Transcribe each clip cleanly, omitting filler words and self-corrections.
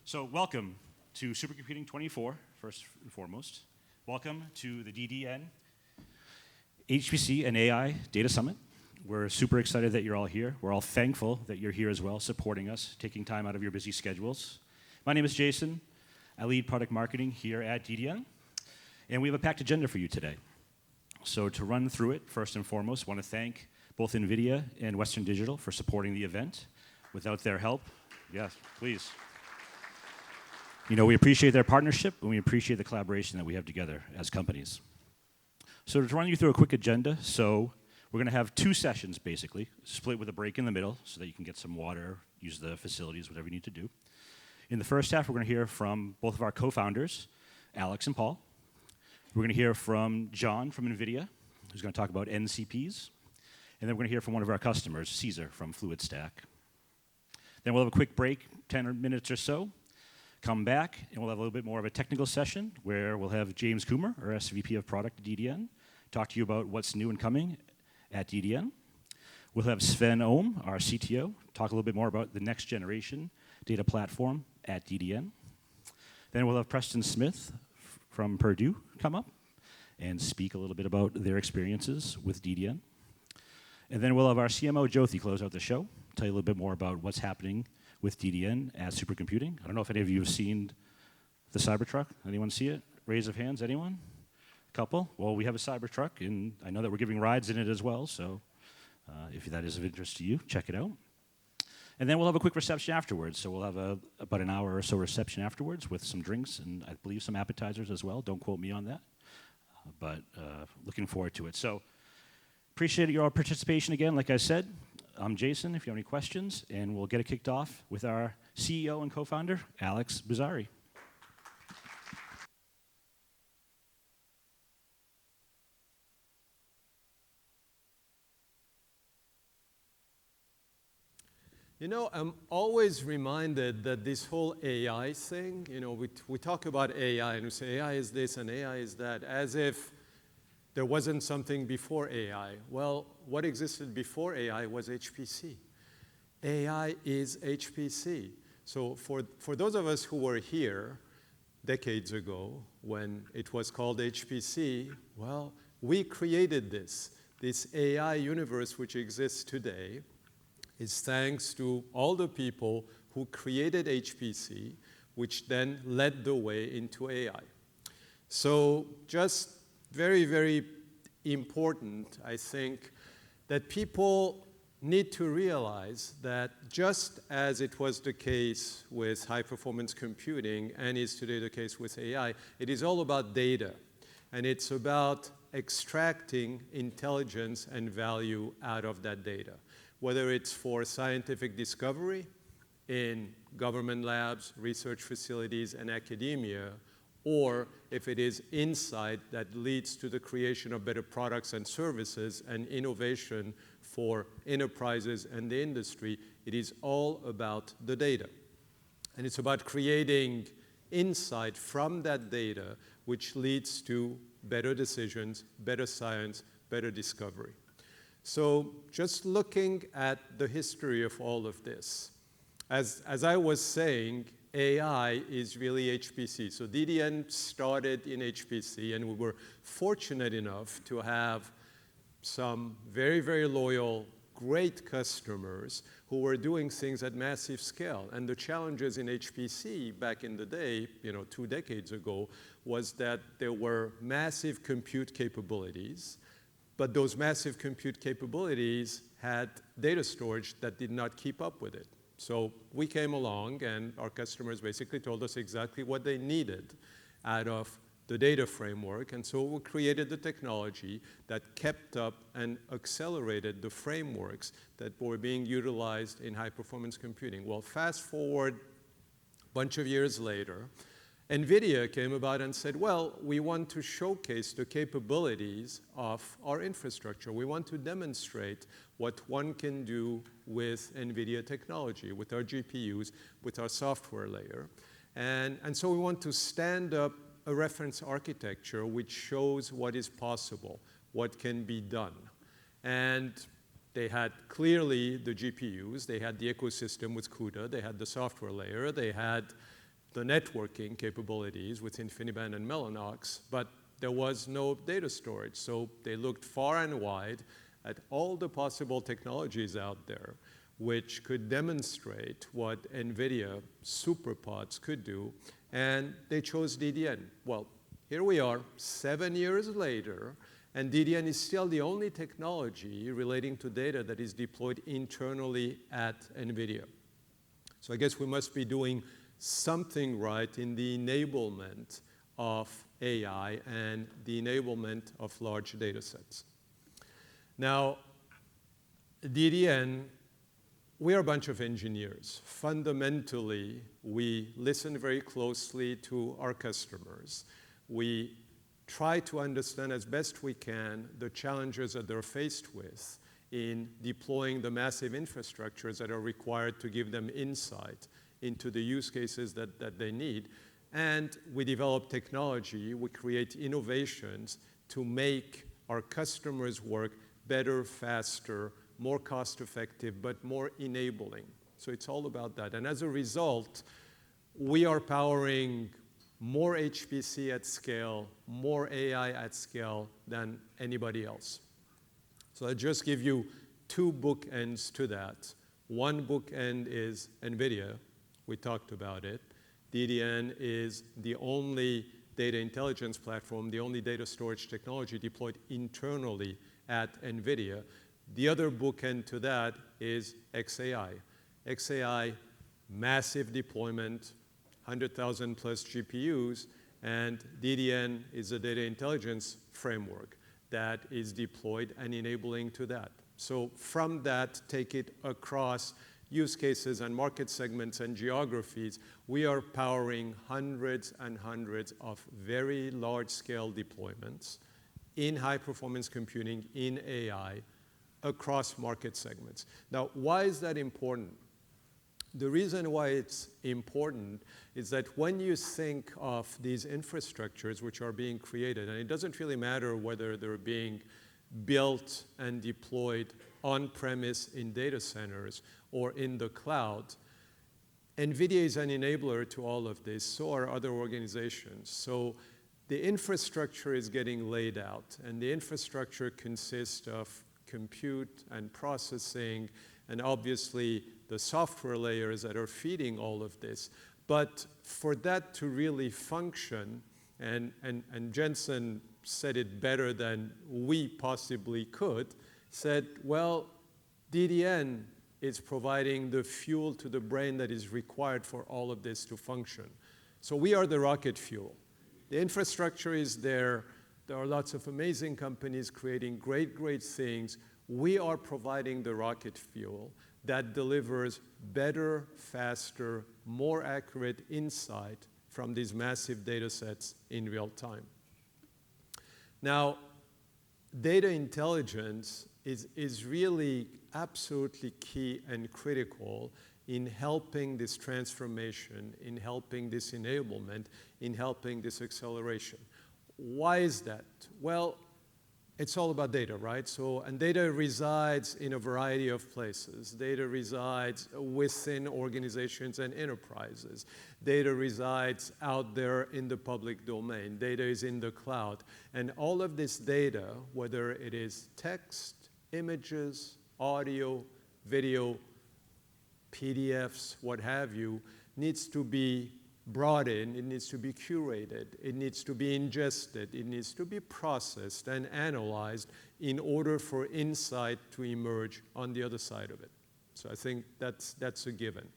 So welcome to Supercomputing 24, first and foremost. Welcome to the DDN HPC and AI Data Summit. We're super excited that you're all here. We're all thankful that you're here as well, supporting us, taking time out of your busy schedules. My name is Jason. I lead product marketing here at DDN. And we have a packed agenda for you today. So to run through it, first and foremost, I want to thank both NVIDIA and Western Digital for supporting the event. Without their help, yes, please. We appreciate their partnership, and we appreciate the collaboration that we have together as companies. So to run you through a quick agenda, so we're going to have two sessions, basically, split with a break in the middle so that you can get some water, use the facilities, whatever you need to do. In the first half, we're going to hear from both of our co-founders, Alex and Paul. We're going to hear from John from NVIDIA, who's going to talk about NCPs. And then we're going to hear from one of our customers, Cesar from FluidStack. Then we'll have a quick break, 10 minutes or so. Come back, and we'll have a little bit more of a technical session where we'll have James Coomer, our SVP of Product at DDN, talk to you about what's new and coming at DDN. We'll have Sven, our CTO, talk a little bit more about the next generation data platform at DDN. Then we'll have Preston Smith from Purdue come up and speak a little bit about their experiences with DDN. And then we'll have our CMO, Jyoti, close out the show, tell you a little bit more about what's happening with DDN as supercomputing. I don't know if any of you have seen the Cybertruck. Anyone see it? Raise of hands, anyone? A couple? Well, we have a Cybertruck, and I know that we're giving rides in it as well, so if that is of interest to you, check it out. And then we'll have a quick reception afterwards, so we'll have about an hour or so reception afterwards with some drinks and I believe some appetizers as well. Don't quote me on that, but looking forward to it. So appreciate your participation again, like I said. I'm Jason, if you have any questions, and we'll get it kicked off with our CEO and co-founder, Alex Bouzari. I'm always reminded that this whole AI thing, we talk about AI and we say AI is this and AI is that, as if there wasn't something before AI. Well, what existed before AI was HPC. AI is HPC. So for those of us who were here decades ago when it was called HPC, well, we created this. This AI universe which exists today is thanks to all the people who created HPC, which then led the way into AI. So just very, very important, I think, that people need to realize that just as it was the case with high-performance computing and is today the case with AI, it is all about data. And it's about extracting intelligence and value out of that data, whether it's for scientific discovery in government labs, research facilities, and academia, or if it is insight that leads to the creation of better products and services and innovation for enterprises and the industry, it is all about the data. And it's about creating insight from that data, which leads to better decisions, better science, better discovery. So just looking at the history of all of this, as I was saying, AI is really HPC. So DDN started in HPC, and we were fortunate enough to have some very, very loyal, great customers who were doing things at massive scale. And the challenges in HPC back in the day, 2 decades ago, was that there were massive compute capabilities, but those massive compute capabilities had data storage that did not keep up with it. So we came along, and our customers basically told us exactly what they needed out of the data framework. And so we created the technology that kept up and accelerated the frameworks that were being utilized in high-performance computing. Well, fast forward a bunch of years later, NVIDIA came about and said, well, we want to showcase the capabilities of our infrastructure. We want to demonstrate what one can do with NVIDIA technology, with our GPUs, with our software layer. And so we want to stand up a reference architecture which shows what is possible, what can be done. And they had clearly the GPUs, they had the ecosystem with CUDA, they had the software layer, they had the networking capabilities with InfiniBand and Mellanox, but there was no data storage. So they looked far and wide at all the possible technologies out there which could demonstrate what NVIDIA SuperPODs could do, and they chose DDN. Well, here we are, 7 years later, and DDN is still the only technology relating to data that is deployed internally at NVIDIA. So I guess we must be doing something right in the enablement of AI and the enablement of large data sets. Now, DDN, we are a bunch of engineers. Fundamentally, we listen very closely to our customers. We try to understand as best we can the challenges that they're faced with in deploying the massive infrastructures that are required to give them insight into the use cases that they need. And we develop technology, we create innovations to make our customers' work better, faster, more cost-effective, but more enabling. So it's all about that. And as a result, we are powering more HPC at scale, more AI at scale than anybody else. So I'll just give you two bookends to that. One bookend is NVIDIA. We talked about it. DDN is the only data intelligence platform, the only data storage technology deployed internally at NVIDIA. The other bookend to that is xAI. xAI, massive deployment, 100,000 plus GPUs, and DDN is a data intelligence framework that is deployed and enabling to that. So from that, take it across use cases and market segments and geographies. We are powering hundreds and hundreds of very large-scale deployments in high-performance computing, in AI, across market segments. Now, why is that important? The reason why it's important is that when you think of these infrastructures which are being created, and it doesn't really matter whether they're being built and deployed on-premise in data centers or in the cloud, NVIDIA is an enabler to all of this, so are other organizations. So the infrastructure is getting laid out, and the infrastructure consists of compute and processing, and obviously the software layers that are feeding all of this. But for that to really function, and Jensen said it better than we possibly could, said, well, DDN is providing the fuel to the brain that is required for all of this to function. So we are the rocket fuel. The infrastructure is there. There are lots of amazing companies creating great, great things. We are providing the rocket fuel that delivers better, faster, more accurate insight from these massive data sets in real time. Now, data intelligence is really absolutely key and critical in helping this transformation, in helping this enablement, in helping this acceleration. Why is that? Well, it's all about data, right? And data resides in a variety of places. Data resides within organizations and enterprises. Data resides out there in the public domain. Data is in the cloud. And all of this data, whether it is text, images, audio, video, PDFs, what have you, needs to be brought in, it needs to be curated, it needs to be ingested, it needs to be processed and analyzed in order for insight to emerge on the other side of it. So I think that's a given.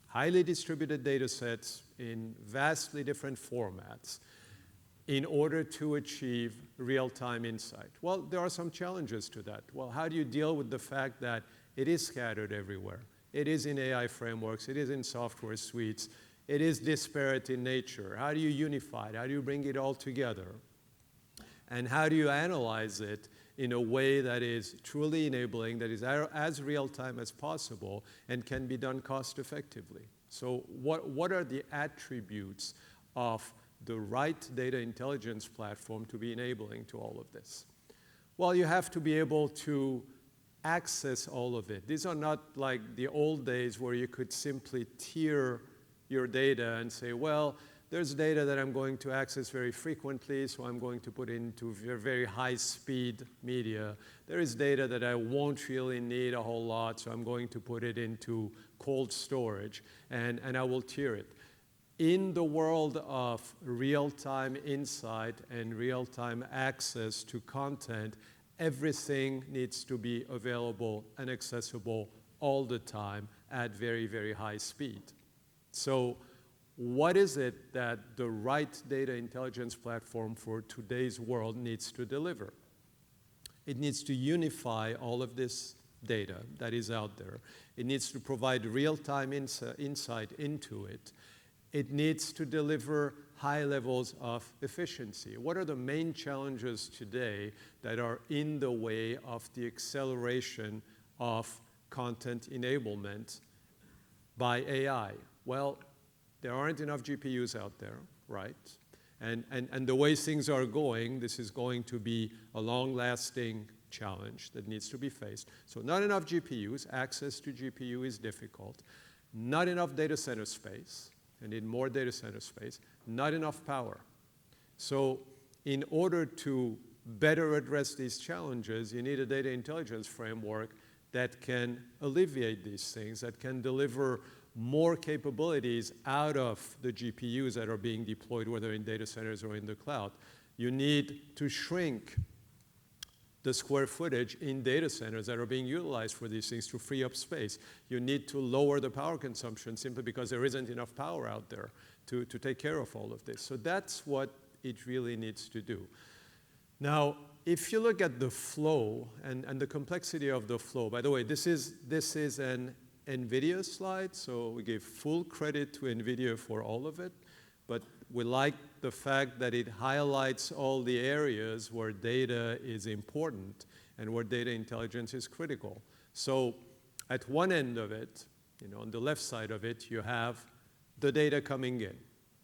Highly distributed data sets in vastly different formats in order to achieve real-time insight. Well, there are some challenges to that. Well, how do you deal with the fact that it is scattered everywhere? It is in AI frameworks, it is in software suites, it is disparate in nature. How do you unify it? How do you bring it all together? And how do you analyze it in a way that is truly enabling, that is as real-time as possible, and can be done cost-effectively? So what are the attributes of the right data intelligence platform to be enabling to all of this? Well, you have to be able to access all of it. These are not like the old days where you could simply tier your data and say, well, there's data that I'm going to access very frequently, so I'm going to put into very high-speed media. There is data that I won't really need a whole lot, so I'm going to put it into cold storage, and I will tier it. In the world of real-time insight and real-time access to content, everything needs to be available and accessible all the time at very, very high speed. So what is it that the right data intelligence platform for today's world needs to deliver? It needs to unify all of this data that is out there. It needs to provide real-time insight into it. It needs to deliver high levels of efficiency. What are the main challenges today that are in the way of the acceleration of content enablement by AI? Well, there aren't enough GPUs out there, right? And the way things are going, this is going to be a long-lasting challenge that needs to be faced. So not enough GPUs, access to GPU is difficult. Not enough data center space, and need more data center space. Not enough power. So in order to better address these challenges, you need a data intelligence framework that can alleviate these things, that can deliver more capabilities out of the GPUs that are being deployed, whether in data centers or in the cloud. You need to shrink the square footage in data centers that are being utilized for these things to free up space. You need to lower the power consumption simply because there isn't enough power out there to take care of all of this. So that's what it really needs to do. Now, if you look at the flow and the complexity of the flow, by the way, this is an NVIDIA slide, so we give full credit to NVIDIA for all of it, but we like the fact that it highlights all the areas where data is important and where data intelligence is critical. So at one end of it, on the left side of it, you have the data coming in.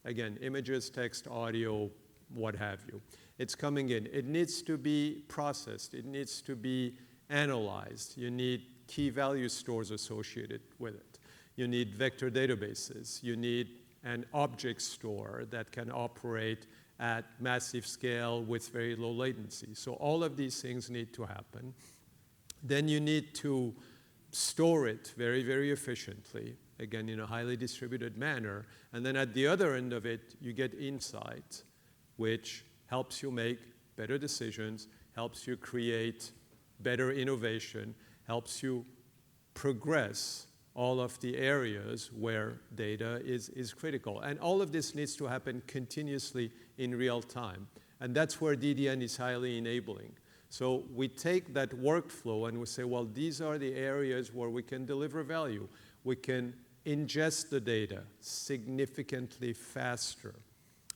Again, images, text, audio, what have you. It's coming in. It needs to be processed. It needs to be analyzed. You need key value stores associated with it. You need vector databases. You need an object store that can operate at massive scale with very low latency. So all of these things need to happen. Then you need to store it very, very efficiently, again, in a highly distributed manner. And then at the other end of it, you get insight, which helps you make better decisions, helps you create better innovation, helps you progress all of the areas where data is critical. And all of this needs to happen continuously in real time. And that's where DDN is highly enabling. So we take that workflow and we say, well, these are the areas where we can deliver value. We can ingest the data significantly faster.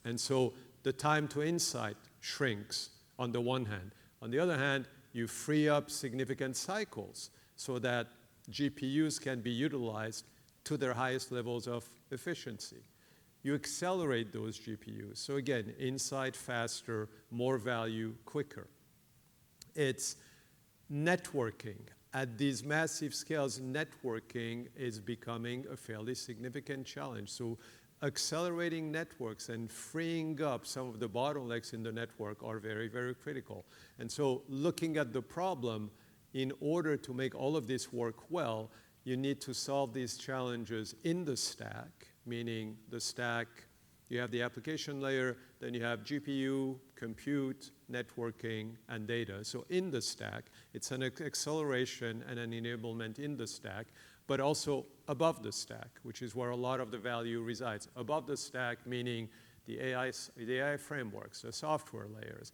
And so the time to insight shrinks on the one hand. On the other hand, you free up significant cycles so that GPUs can be utilized to their highest levels of efficiency. You accelerate those GPUs. So again, insight faster, more value quicker. It's networking. At these massive scales, networking is becoming a fairly significant challenge. So accelerating networks and freeing up some of the bottlenecks in the network are very, very critical. And so looking at the problem, in order to make all of this work well, you need to solve these challenges in the stack, meaning the stack, you have the application layer, then you have GPU, compute, networking, and data. So in the stack, it's an acceleration and an enablement in the stack, but also above the stack, which is where a lot of the value resides. Above the stack, meaning the AI frameworks, the software layers,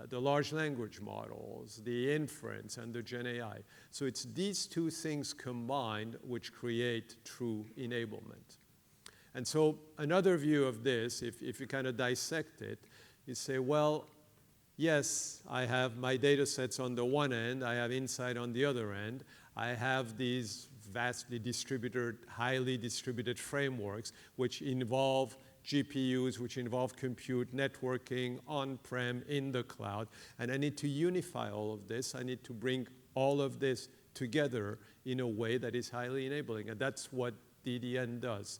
the large language models, the inference, and the Gen AI. So it's these two things combined which create true enablement. And so another view of this, if you kind of dissect it, you say, well, yes, I have my data sets on the one end, I have insight on the other end, I have these vastly distributed, highly distributed frameworks which involve GPUs, which involve compute, networking, on-prem, in the cloud. And I need to unify all of this. I need to bring all of this together in a way that is highly enabling. And that's what DDN does.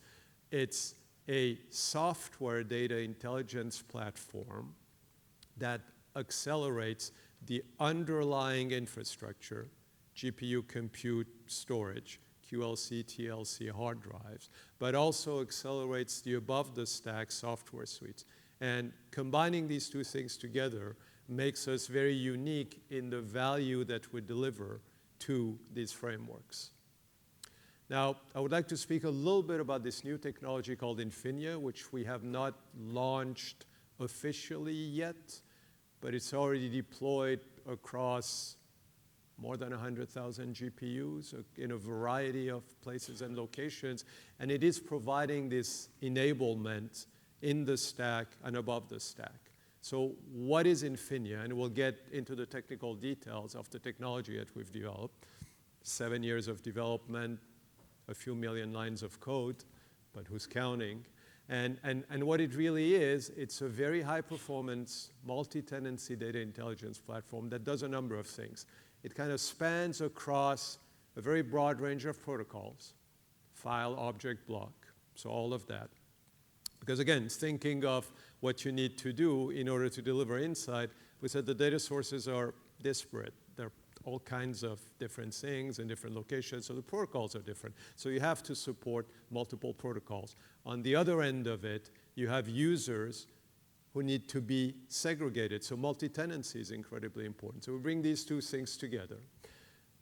It's a software data intelligence platform that accelerates the underlying infrastructure, GPU, compute, storage, QLC, TLC, hard drives, but also accelerates the above-the-stack software suites. And combining these two things together makes us very unique in the value that we deliver to these frameworks. Now, I would like to speak a little bit about this new technology called Infinia, which we have not launched officially yet, but it's already deployed across more than 100,000 GPUs in a variety of places and locations, and it is providing this enablement in the stack and above the stack. So what is Infinia? And we'll get into the technical details of the technology that we've developed. 7 years of development, a few million lines of code, but who's counting? And what it really is, it's a very high-performance, multi-tenancy data intelligence platform that does a number of things. It kind of spans across a very broad range of protocols, file, object, block, so all of that. Because again, thinking of what you need to do in order to deliver insight, we said the data sources are disparate. They're all kinds of different things in different locations, so the protocols are different. So you have to support multiple protocols. On the other end of it, you have users who need to be segregated, so multi-tenancy is incredibly important. So we bring these two things together.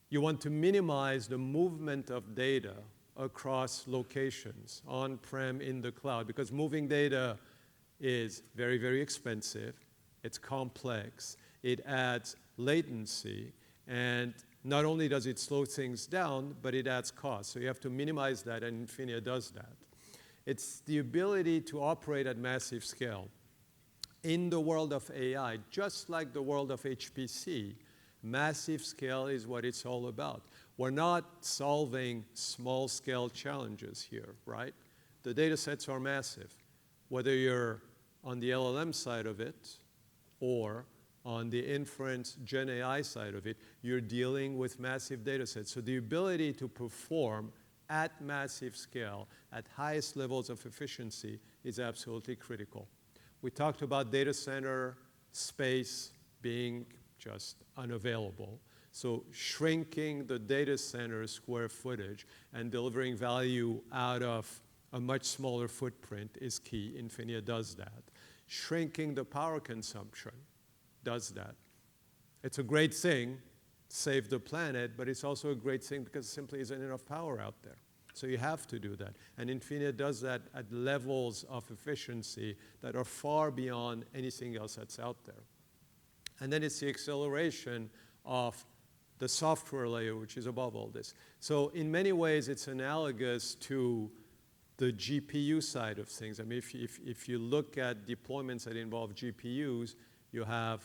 You want to minimize the movement of data across locations, on-prem, in the cloud, because moving data is very, very expensive, it's complex, it adds latency, and not only does it slow things down, but it adds cost. So you have to minimize that, and Infinia does that. It's the ability to operate at massive scale. In the world of AI, just like the world of HPC, massive scale is what it's all about. We're not solving small-scale challenges here, right? The data sets are massive. Whether you're on the LLM side of it or on the inference Gen AI side of it, you're dealing with massive data sets. So the ability to perform at massive scale, at highest levels of efficiency, is absolutely critical. We talked about data center space being just unavailable. So shrinking the data center square footage and delivering value out of a much smaller footprint is key. Infinia does that. Shrinking the power consumption does that. It's a great thing, save the planet, but it's also a great thing because there simply isn't enough power out there. So you have to do that. And Infinia does that at levels of efficiency that are far beyond anything else that's out there. And then it's the acceleration of the software layer, which is above all this. So in many ways, it's analogous to the GPU side of things. I mean, if you look at deployments that involve GPUs, you have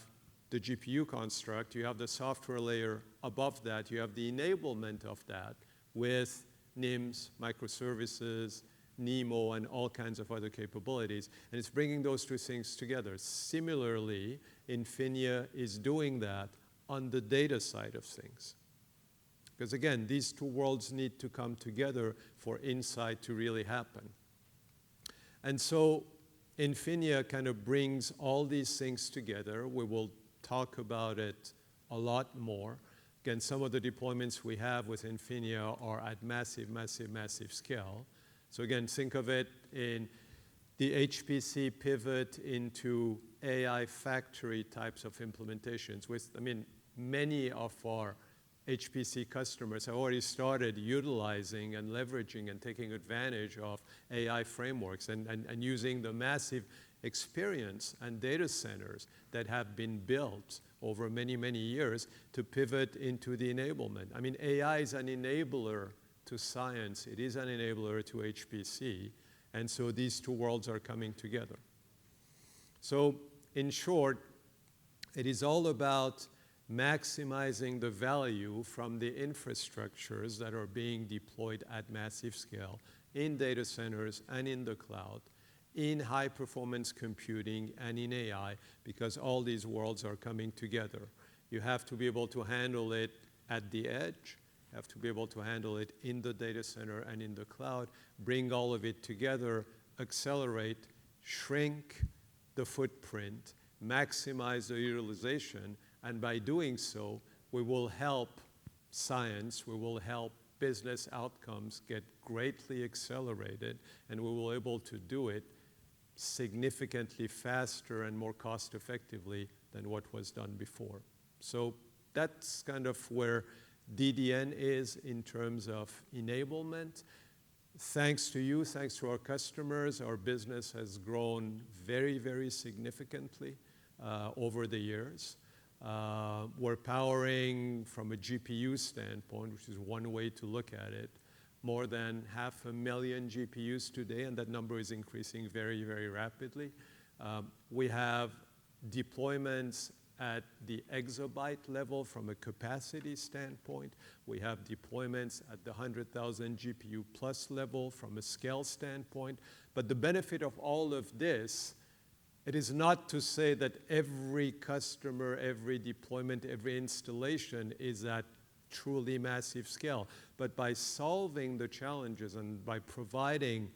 the GPU construct, you have the software layer above that, you have the enablement of that with NIMs, microservices, NeMo, and all kinds of other capabilities. And it's bringing those two things together. Similarly, Infinia is doing that on the data side of things. Because again, these two worlds need to come together for insight to really happen. And so Infinia kind of brings all these things together. We will talk about it a lot more. Again, some of the deployments we have with Infinia are at massive, massive, massive scale. So again, think of it in the HPC pivot into AI factory types of implementations. Many of our HPC customers have already started utilizing and leveraging and taking advantage of AI frameworks and using the massive experience and data centers that have been built over many, many years to pivot into the enablement. I mean, AI is an enabler to science. It is an enabler to HPC. And so these two worlds are coming together. So in short, it is all about maximizing the value from the infrastructures that are being deployed at massive scale in data centers and in the cloud, in high-performance computing and in AI, because all these worlds are coming together. You have to be able to handle it at the edge, have to be able to handle it in the data center and in the cloud, bring all of it together, accelerate, shrink the footprint, maximize the utilization, and by doing so, we will help science, we will help business outcomes get greatly accelerated, and we will be able to do it significantly faster and more cost effectively than what was done before. So that's kind of where DDN is in terms of enablement. Thanks to you, thanks to our customers, our business has grown very, very significantly over the years. We're powering, from a GPU standpoint, which is one way to look at it, more than 500,000 GPUs today, and that number is increasing very, very rapidly. We have deployments at the exabyte level from a capacity standpoint. We have deployments at the 100,000 GPU plus level from a scale standpoint. But the benefit of all of this, it is not to say that every customer, every deployment, every installation is at truly massive scale. But by solving the challenges and by providing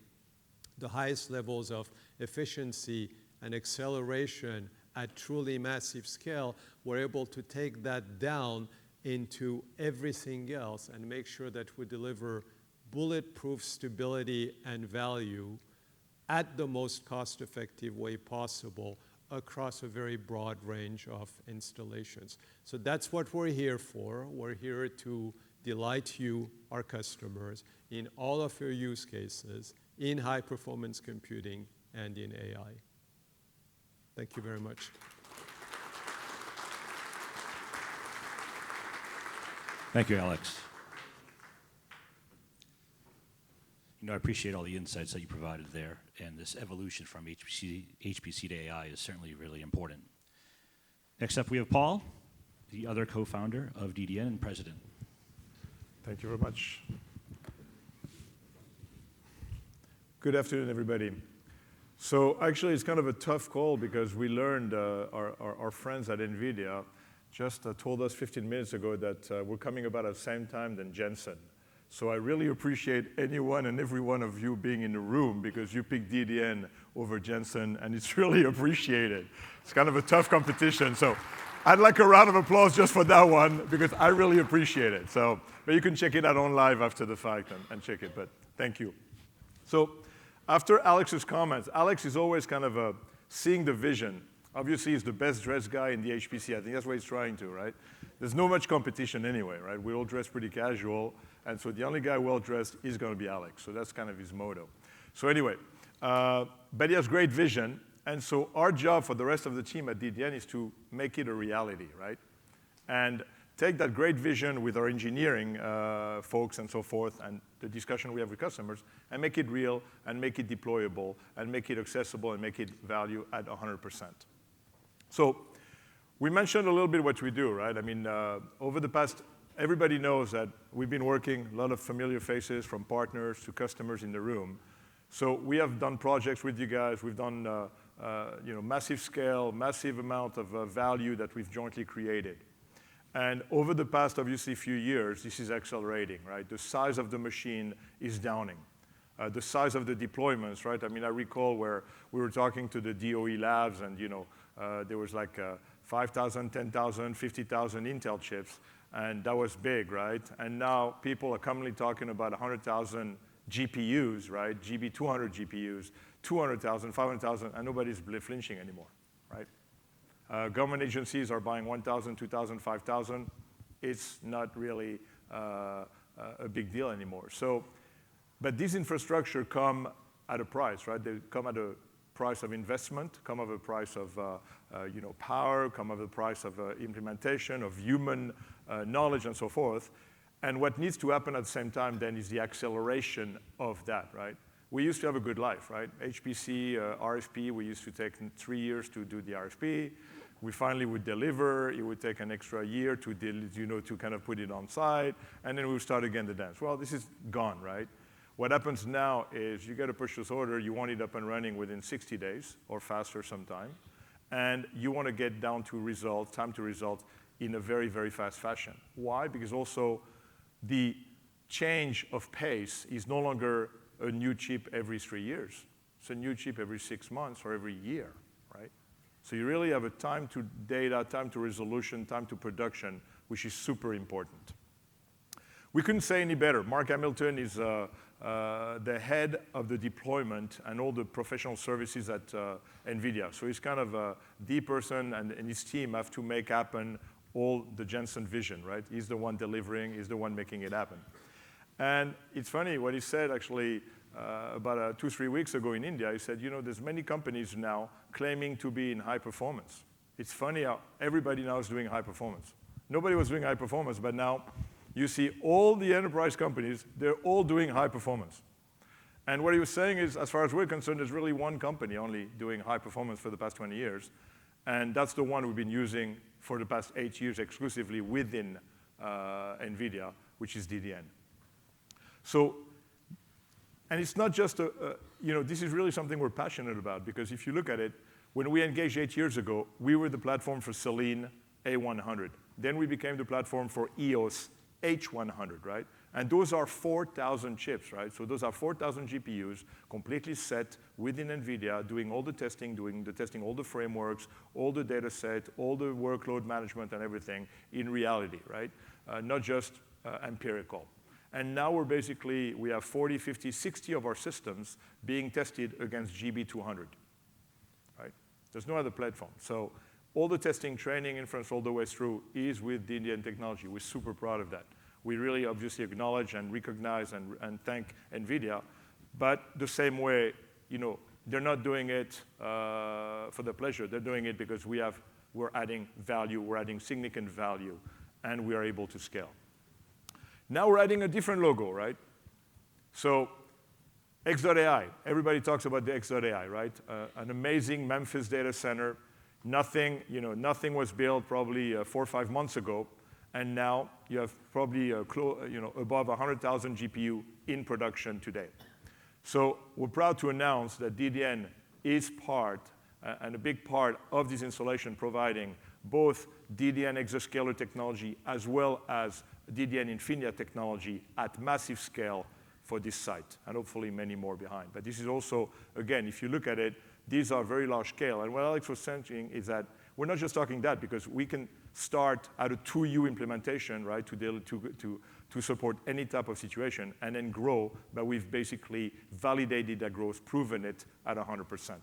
the highest levels of efficiency and acceleration at truly massive scale, we're able to take that down into everything else and make sure that we deliver bulletproof stability and value at the most cost-effective way possible across a very broad range of installations. So that's what we're here for. We're here to delight you, our customers, in all of your use cases, in high-performance computing and in AI. Thank you very much. Thank you, Alex. I appreciate all the insights that you provided there, and this evolution from HPC to AI is certainly really important. Next up, we have Paul, the other co-founder of DDN and president. Thank you very much. Good afternoon, everybody. So actually, it's kind of a tough call because we learned our friends at NVIDIA just told us 15 minutes ago that we're coming about at the same time than Jensen. So I really appreciate anyone and every one of you being in the room because you picked DDN over Jensen, and it's really appreciated. It's kind of a tough competition. So I'd like a round of applause just for that one because I really appreciate it. So, but you can check it out on live after the fact and check it, but thank you. So after Alex's comments, Alex is always kind of seeing the vision. Obviously, he's the best dressed guy in the HPC. I think that's what he's trying to, right? There's no much competition anyway, right? We all dress pretty casual, and so the only guy well-dressed is going to be Alex. So that's kind of his motto. So anyway, but he has great vision, and so our job for the rest of the team at DDN is to make it a reality, right? And take that great vision with our engineering folks and so forth, and the discussion we have with customers, and make it real, and make it deployable, and make it accessible, and make it value at 100%. So we mentioned a little bit what we do, right? I mean, over the past, everybody knows that we've been working, a lot of familiar faces from partners to customers in the room. So we have done projects with you guys. We've done massive scale, massive amount of value that we've jointly created. And over the past, obviously, few years, this is accelerating, right? The size of the machine is downing. The size of the deployments, right? I mean, I recall where we were talking to the DOE labs, and there was like 5,000, 10,000, 50,000 Intel chips, and that was big, right? And now people are commonly talking about 100,000 GPUs, right? GB200 GPUs, 200,000, 500,000, and nobody's flinching anymore, right? Government agencies are buying 1,000, 2,000, 5,000. It's not really a big deal anymore. So, but these infrastructure come at a price, right? They come at a price of investment, come at a price of power, come at a price of implementation, of human knowledge, and so forth. And what needs to happen at the same time then is the acceleration of that, right? We used to have a good life, right? HPC, RFP, we used to take 3 years to do the RFP. We finally would deliver. It would take an extra year to kind of put it on site, and then we would start again the dance. Well, this is gone, right? What happens now is you get a purchase order, you want it up and running within 60 days or faster sometime, and you want to get down to result, time to result, in a very, very fast fashion. Why? Because also the change of pace is no longer a new chip every 3 years. It's a new chip every 6 months or every year, right? So you really have a time to data, time to resolution, time to production, which is super important. We couldn't say any better. Marc Hamilton is the head of the deployment and all the professional services at NVIDIA. So he's kind of the person, and his team have to make happen all the Jensen vision, right? He's the one delivering, he's the one making it happen. And it's funny what he said actually about 2-3 weeks ago in India. He said, you know, there's many companies now claiming to be in high performance. It's funny how everybody now is doing high performance. Nobody was doing high performance, but now you see all the enterprise companies, they're all doing high performance. And what he was saying is, as far as we're concerned, there's really one company only doing high performance for the past 20 years. And that's the one we've been using for the past 8 years exclusively within NVIDIA, which is DDN. So, and it's not just you know, this is really something we're passionate about, because if you look at it, when we engaged 8 years ago, we were the platform for Selene A100. Then we became the platform for EOS H100, right? And those are 4,000 chips, right? So those are 4,000 GPUs completely set within NVIDIA, doing all the testing, all the frameworks, all the data set, all the workload management and everything in reality, right? Not just empirical. And now we have 40, 50, 60 of our systems being tested against GB200, right? There's no other platform. So all the testing, training, inference all the way through is with the Indian technology. We're super proud of that. We really obviously acknowledge and recognize and thank NVIDIA, but the same way, you know, they're not doing it for the pleasure. They're doing it because we're adding value, we're adding significant value, and we are able to scale. Now we're adding a different logo, right? So X.AI, everybody talks about the X.AI, right? An amazing Memphis data center. Nothing was built probably 4 or 5 months ago, and now you have probably above 100,000 GPU in production today. So we're proud to announce that DDN is part and a big part of this installation, providing both DDN exascaler technology as well as DDN Infinia technology at massive scale for this site, and hopefully many more behind. But this is also, again, if you look at it, these are very large scale. And what Alex was saying is that we're not just talking that, because we can start at a 2U implementation, right, to support any type of situation, and then grow, but we've basically validated that growth, proven it at 100%.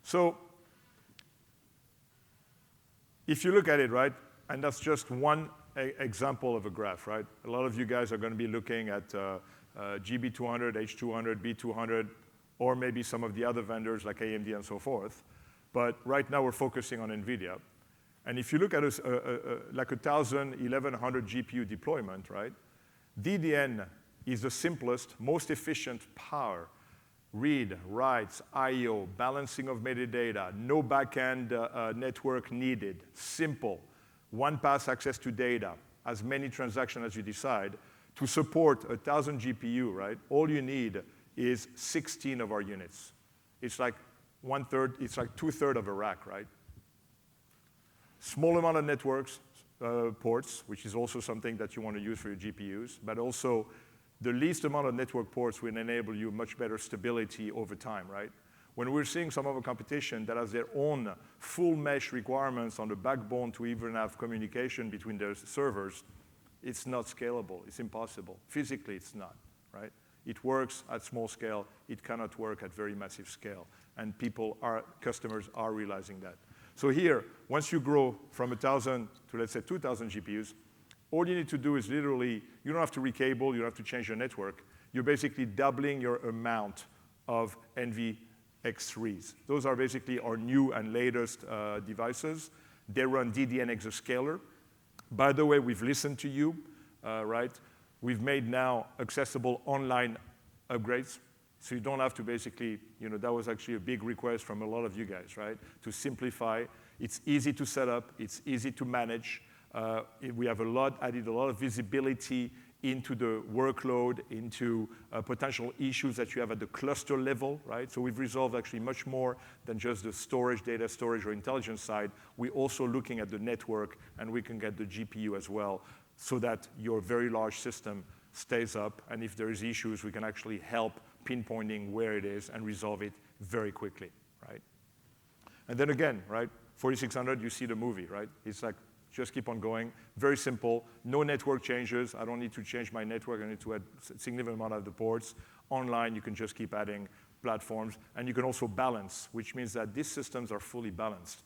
So if you look at it, right, and that's just one example of a graph, right? A lot of you guys are going to be looking at GB200, H200, B200, or maybe some of the other vendors like AMD and so forth. But right now we're focusing on NVIDIA. And if you look at like 1,000, 1,100 GPU deployment, right? DDN is the simplest, most efficient power. Read, writes, I/O, balancing of metadata, no backend network needed, simple, one-pass access to data, as many transactions as you decide. To support 1,000 GPU, right, all you need is 16 of our units. It's like 1/3, it's like 2/3 of a rack, right? Small amount of networks, ports, which is also something that you want to use for your GPUs, but also the least amount of network ports will enable you much better stability over time, right? When we're seeing some of our competition that has their own full mesh requirements on the backbone to even have communication between their servers, it's not scalable. It's impossible. Physically, it's not, right? It works at small scale. It cannot work at very massive scale. And customers are realizing that. So here, once you grow from 1,000 to, let's say, 2,000 GPUs, all you need to do is literally, you don't have to recable, you don't have to change your network. You're basically doubling your amount of NVX3s. Those are basically our new and latest devices. They run DDN exascaler. By the way, we've listened to you, right? We've made now accessible online upgrades. So you don't have to basically, that was actually a big request from a lot of you guys, right? To simplify. It's easy to set up. It's easy to manage. We have added a lot of visibility into the workload, into potential issues that you have at the cluster level, right? So we've resolved actually much more than just the storage, data storage, or intelligence side. We're also looking at the network, and we can get the GPU as well. so that your very large system stays up, and if there is issues, we can actually help pinpointing where it is and resolve it very quickly, right? And then again, right, 4600, you see the movie, right? It's like, just keep on going. Very simple, no network changes. I don't need to change my network. I need to add a significant amount of the ports. Online, you can just keep adding platforms, and you can also balance, which means that these systems are fully balanced.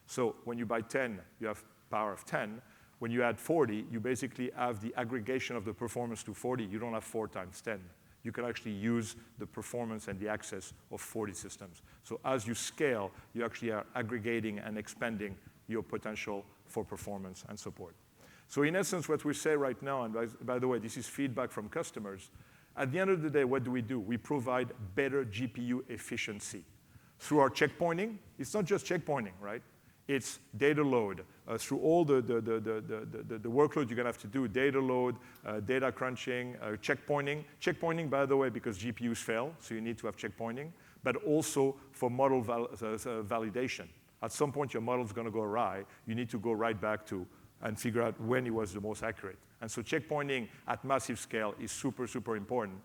So when you buy 10, you have power of 10. When you add 40, you basically have the aggregation of the performance to 40. You don't have 4 times 10. You can actually use the performance and the access of 40 systems. So as you scale, you actually are aggregating and expanding your potential for performance and support. So in essence, what we say right now, and by the way, this is feedback from customers, at the end of the day, what do? We provide better GPU efficiency. Through our checkpointing, it's not just checkpointing, right? It's data load. Through all the workload you're going to have to do, data load, data crunching, checkpointing. Checkpointing, by the way, because GPUs fail, so you need to have checkpointing, but also for model validation. At some point, your model is going to go awry. You need to go right back to and figure out when it was the most accurate. And so checkpointing at massive scale is super, super important.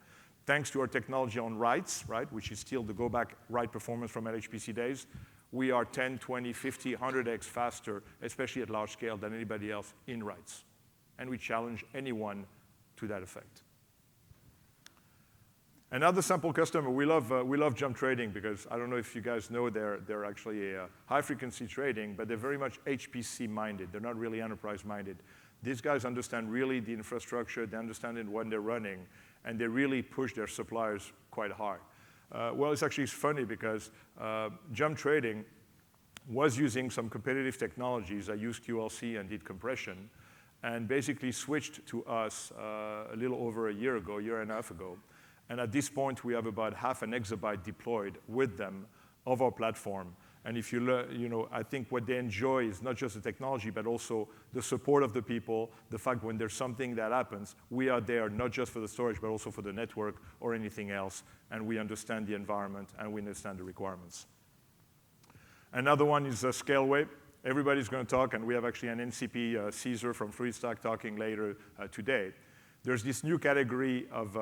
Thanks to our technology on writes, right, which is still the go-back write performance from HPC days, we are 10, 20, 50, 100x faster, especially at large scale, than anybody else in writes. And we challenge anyone to that effect. Another sample customer, we love jump trading because I don't know if you guys know they're actually a high-frequency trading, but they're very much HPC-minded. They're not really enterprise-minded. These guys understand really the infrastructure, they understand it when they're running, and they really push their suppliers quite hard. Well, it's actually funny because jump trading was using some competitive technologies. I used QLC and did compression, and basically switched to us a little over a year and a half ago. And at this point, we have about half an exabyte deployed with them of our platform. And if you learn, I think what they enjoy is not just the technology, but also the support of the people, the fact when there's something that happens, we are there not just for the storage, but also for the network or anything else, and we understand the environment and we understand the requirements. Another one is Scaleway. Everybody's going to talk, and we have actually an NCP, Cesar from FluidStack, talking later today. There's this new category of,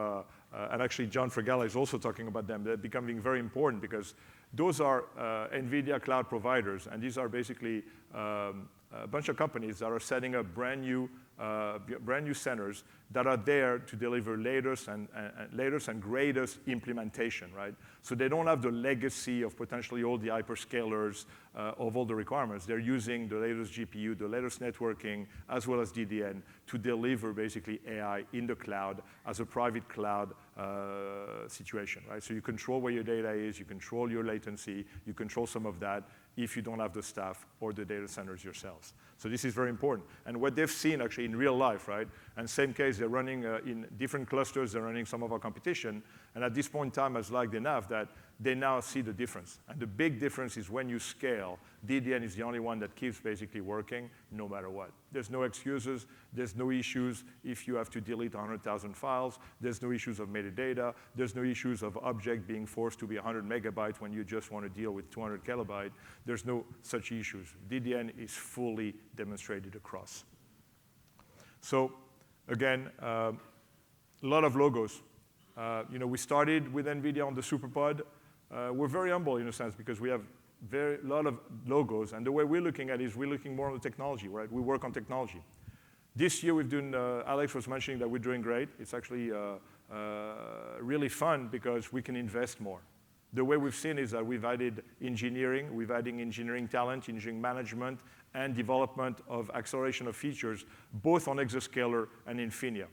and actually John Fragalla is also talking about them, they're becoming very important because those are NVIDIA cloud providers, and these are basically a bunch of companies that are setting up brand new centers that are there to deliver latest and greatest implementation, right? So they don't have the legacy of potentially all the hyperscalers of all the requirements. They're using the latest GPU, the latest networking, as well as DDN to deliver basically AI in the cloud as a private cloud situation, right? So you control where your data is, you control your latency, you control some of that if you don't have the staff or the data centers yourselves. So this is very important. And what they've seen actually in real life, right? And same case, they're running in different clusters, they're running some of our competition. And at this point in time, has liked enough that they now see the difference. And the big difference is when you scale, DDN is the only one that keeps basically working no matter what. There's no excuses, there's no issues if you have to delete 100,000 files, there's no issues of metadata, there's no issues of object being forced to be 100 megabytes when you just want to deal with 200 kilobytes. There's no such issues. DDN is fully demonstrated across. So again, a lot of logos. We started with NVIDIA on the SuperPod. We're very humble in a sense because we have a lot of logos, and the way we're looking at it is we're looking more on the technology, right? We work on technology. This year we've done, Alex was mentioning that we're doing great. It's actually really fun because we can invest more. The way we've seen is that we've added engineering, we've added engineering talent, engineering management, and development of acceleration of features, both on Exascaler and Infinia.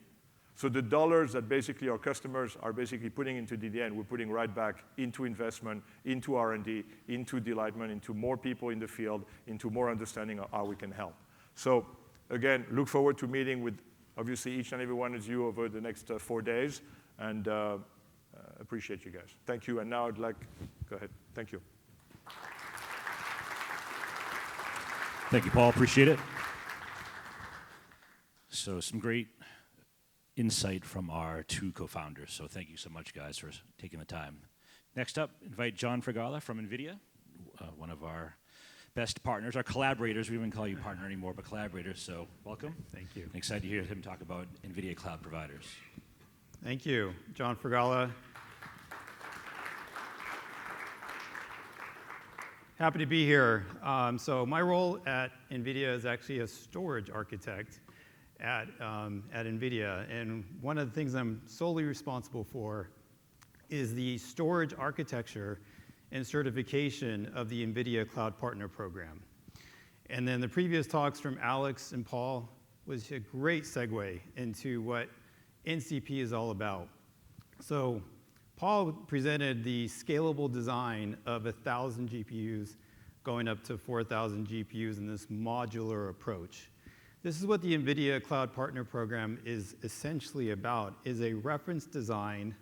So the dollars that basically our customers are basically putting into DDN, we're putting right back into investment, into R&D, into delightment, into more people in the field, into more understanding of how we can help. So again, look forward to meeting with obviously each and every one of you over the next 4 days, and appreciate you guys. Thank you, and now I'd like, go ahead, thank you. Thank you, Paul, appreciate it. So some great insight from our 2 co-founders. So thank you so much, guys, for taking the time. Next up, invite John Fragalla from NVIDIA, one of our best partners, our collaborators. We wouldn't call you partner anymore, but collaborators. So welcome. Thank you. I'm excited to hear him talk about NVIDIA cloud providers. Thank you. John Fragalla. Happy to be here. So my role at NVIDIA is actually a storage architect at NVIDIA. And one of the things I'm solely responsible for is the storage architecture and certification of the NVIDIA Cloud Partner Program. And then the previous talks from Alex and Paul was a great segue into what NCP is all about. So Paul presented the scalable design of 1,000 GPUs going up to 4,000 GPUs in this modular approach. This is what the NVIDIA Cloud Partner Program is essentially about, is a reference design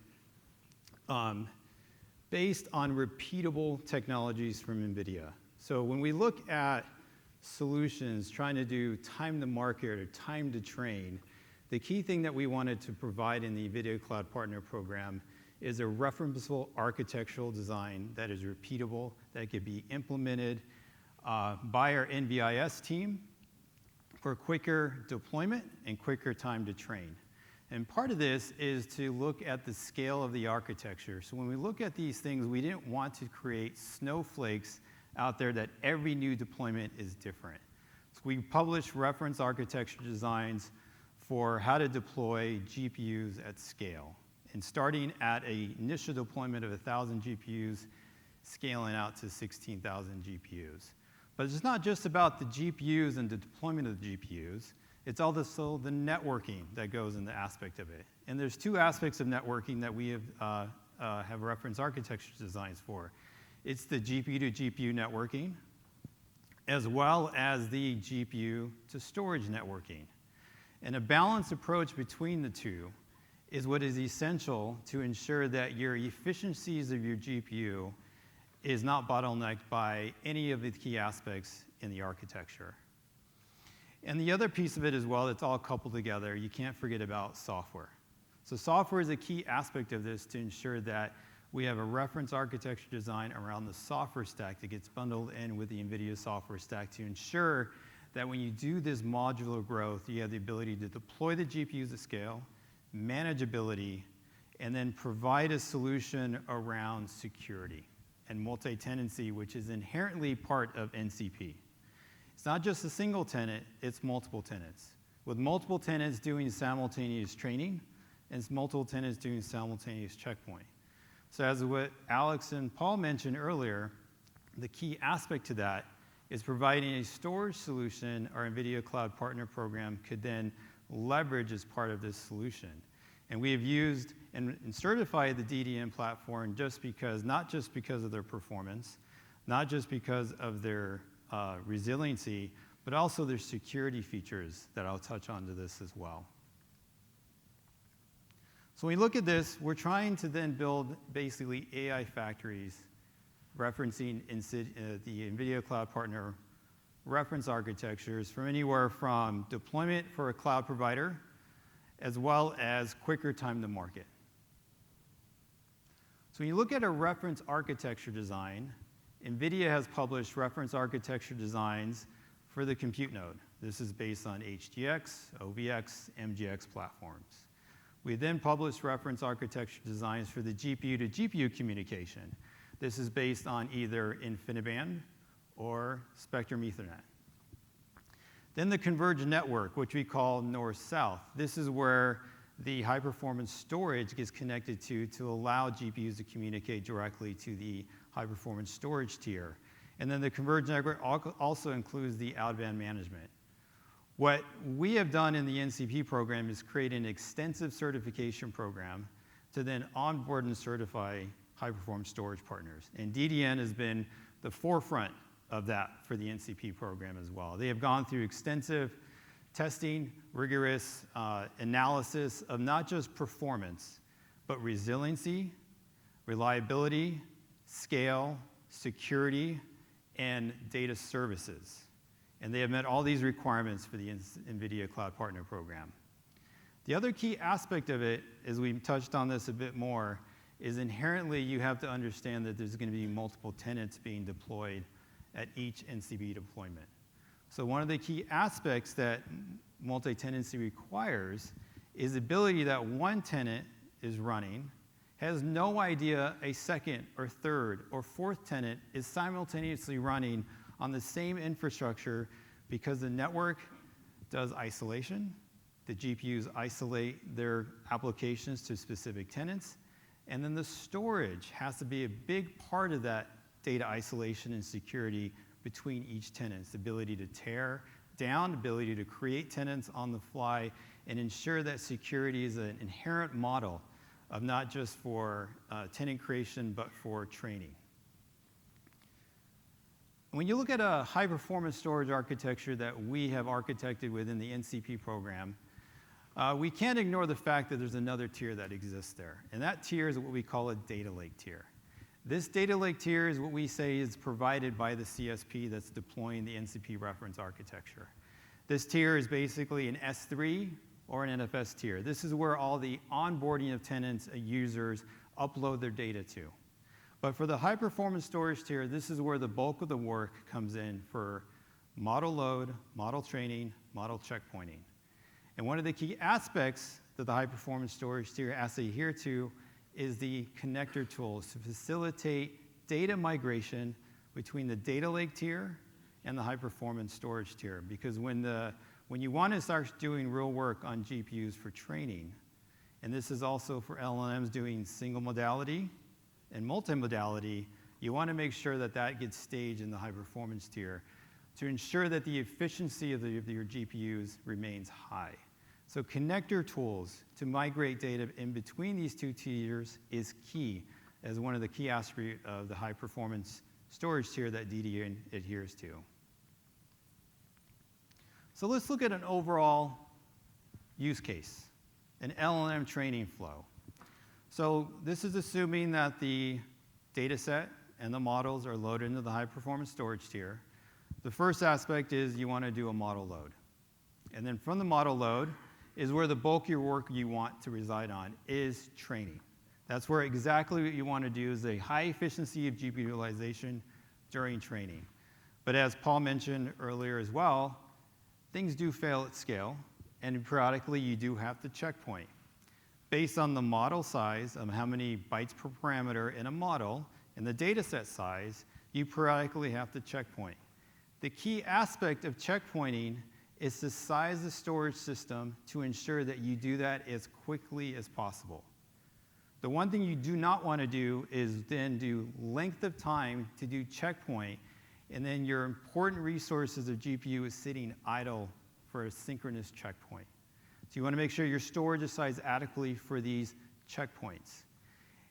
based on repeatable technologies from NVIDIA. So when we look at solutions trying to do time to market or time to train, the key thing that we wanted to provide in the NVIDIA Cloud Partner Program is a referenceable architectural design that is repeatable, that could be implemented by our NVIS team for quicker deployment and quicker time to train. And part of this is to look at the scale of the architecture. So when we look at these things, we didn't want to create snowflakes out there that every new deployment is different. So we published reference architecture designs for how to deploy GPUs at scale. And starting at an initial deployment of 1,000 GPUs, scaling out to 16,000 GPUs. But it's not just about the GPUs and the deployment of the GPUs. It's also the networking that goes in the aspect of it. And there's two aspects of networking that we have reference architecture designs for. It's the GPU to GPU networking, as well as the GPU to storage networking. And a balanced approach between the two is what is essential to ensure that your efficiencies of your GPU is not bottlenecked by any of the key aspects in the architecture. And the other piece of it as well, it's all coupled together, you can't forget about software. So software is a key aspect of this to ensure that we have a reference architecture design around the software stack that gets bundled in with the NVIDIA software stack to ensure that when you do this modular growth, you have the ability to deploy the GPUs at scale, manageability, and then provide a solution around security and multi-tenancy, which is inherently part of NCP. It's not just a single tenant, it's multiple tenants. With multiple tenants doing simultaneous training, and it's multiple tenants doing simultaneous checkpoint. So as what Alex and Paul mentioned earlier, the key aspect to that is providing a storage solution our NVIDIA Cloud Partner Program could then leverage as part of this solution. And we have used and certified the DDN platform not just because of their performance, not just because of their resiliency, but also their security features that I'll touch on to this as well. So when we look at this, we're trying to then build basically AI factories referencing the NVIDIA Cloud Partner reference architectures from anywhere from deployment for a cloud provider, as well as quicker time to market. So when you look at a reference architecture design, NVIDIA has published reference architecture designs for the compute node. This is based on HGX, OVX, MGX platforms. We then published reference architecture designs for the GPU to GPU communication. This is based on either InfiniBand or Spectrum Ethernet. Then the converged network, which we call north-south. This is where the high-performance storage gets connected to allow GPUs to communicate directly to the high-performance storage tier. And then the converged network also includes the out-of-band management. What we have done in the NCP program is create an extensive certification program to then onboard and certify high-performance storage partners. And DDN has been the forefront of that for the NCP program as well. They have gone through extensive testing, rigorous analysis of not just performance, but resiliency, reliability, scale, security, and data services. And they have met all these requirements for the NVIDIA Cloud Partner Program. The other key aspect of it, as we touched on this a bit more, is inherently you have to understand that there's going to be multiple tenants being deployed at each NCP deployment. So one of the key aspects that multi-tenancy requires is the ability that one tenant is running, has no idea a second or third or fourth tenant is simultaneously running on the same infrastructure, because the network does isolation. The GPUs isolate their applications to specific tenants. And then the storage has to be a big part of that data isolation and security between each tenant. The ability to tear down, the ability to create tenants on the fly, and ensure that security is an inherent model of not just for tenant creation, but for training. When you look at a high-performance storage architecture that we have architected within the NCP program, we can't ignore the fact that there's another tier that exists there. And that tier is what we call a data lake tier. This data lake tier is what we say is provided by the CSP that's deploying the NCP reference architecture. This tier is basically an S3 or an NFS tier. This is where all the onboarding of tenants and users upload their data to. But for the high-performance storage tier, this is where the bulk of the work comes in for model load, model training, model checkpointing. And one of the key aspects that the high-performance storage tier has to adhere to is the connector tools to facilitate data migration between the data lake tier and the high-performance storage tier. Because when you want to start doing real work on GPUs for training, and this is also for LLMs doing single modality and multimodality, you want to make sure that that gets staged in the high-performance tier to ensure that the efficiency of your GPUs remains high. So connector tools to migrate data in between these two tiers is key as one of the key attributes of the high-performance storage tier that DDN adheres to. So let's look at an overall use case, an LLM training flow. So this is assuming that the data set and the models are loaded into the high-performance storage tier. The first aspect is you want to do a model load. And then from the model load is where the bulk of your work you want to reside on is training. That's where exactly what you want to do is a high efficiency of GPU utilization during training. But as Paul mentioned earlier as well, things do fail at scale, and periodically you do have to checkpoint. Based on the model size of how many bytes per parameter in a model and the data set size, you periodically have to checkpoint. The key aspect of checkpointing is to size the storage system to ensure that you do that as quickly as possible. The one thing you do not want to do is then do length of time to do checkpoint, and then your important resources of GPU is sitting idle for a synchronous checkpoint. So you want to make sure your storage is sized adequately for these checkpoints.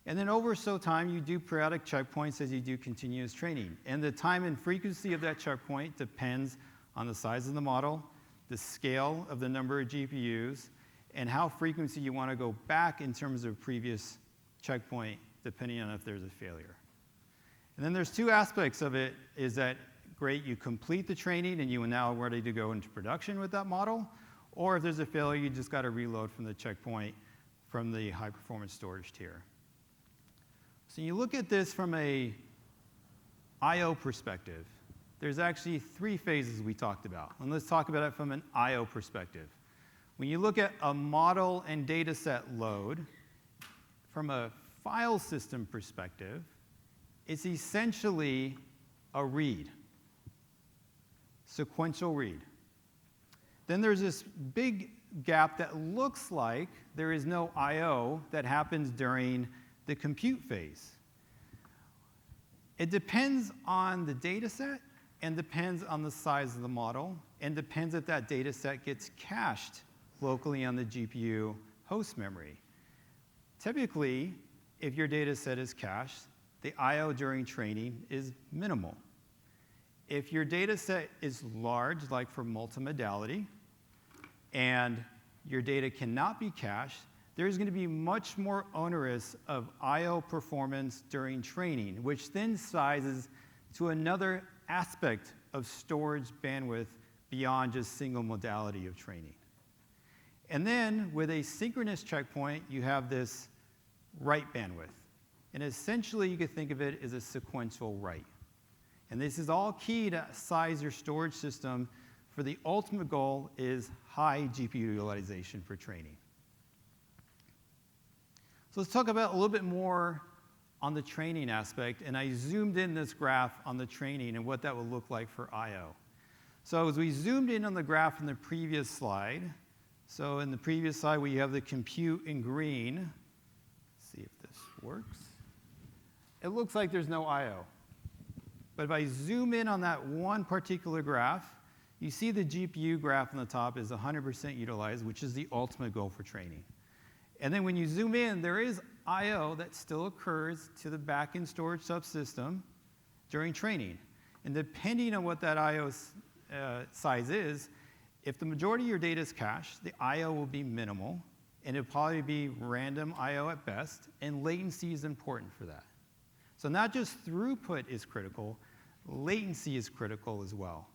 And then over time, you do periodic checkpoints as you do continuous training. And the time and frequency of that checkpoint depends on the size of the model, the scale of the number of GPUs, and how frequently you want to go back in terms of previous checkpoint, depending on if there's a failure. And then there's two aspects of it, is that great, you complete the training and you are now ready to go into production with that model, or if there's a failure, you just got to reload from the checkpoint from the high-performance storage tier. So you look at this from a I/O perspective. There's actually three phases we talked about. And let's talk about it from an I/O perspective. When you look at a model and data set load, from a file system perspective, it's essentially a read, sequential read. Then there's this big gap that looks like there is no I/O that happens during the compute phase. It depends on the data set and depends on the size of the model and depends if that data set gets cached locally on the GPU host memory. Typically, if your data set is cached, the I/O during training is minimal. If your data set is large, like for multimodality, and your data cannot be cached, there's going to be much more onerous of I/O performance during training, which then sizes to another aspect of storage bandwidth beyond just single modality of training. And then with a synchronous checkpoint, you have this write bandwidth. And essentially, you could think of it as a sequential write. And this is all key to size your storage system, for the ultimate goal is high GPU utilization for training. So let's talk about a little bit more on the training aspect, and I zoomed in this graph on the training and what that would look like for I/O. So as we zoomed in on the graph in the previous slide, so in the previous slide we have the compute in green. Let's see if this works. It looks like there's no I/O. But if I zoom in on that one particular graph, you see the GPU graph on the top is 100% utilized, which is the ultimate goal for training. And then when you zoom in, there is I/O that still occurs to the backend storage subsystem during training. And depending on what that I/O size is, if the majority of your data is cached, the I/O will be minimal, and it'll probably be random I/O at best, and latency is important for that. So not just throughput is critical, latency is critical as well.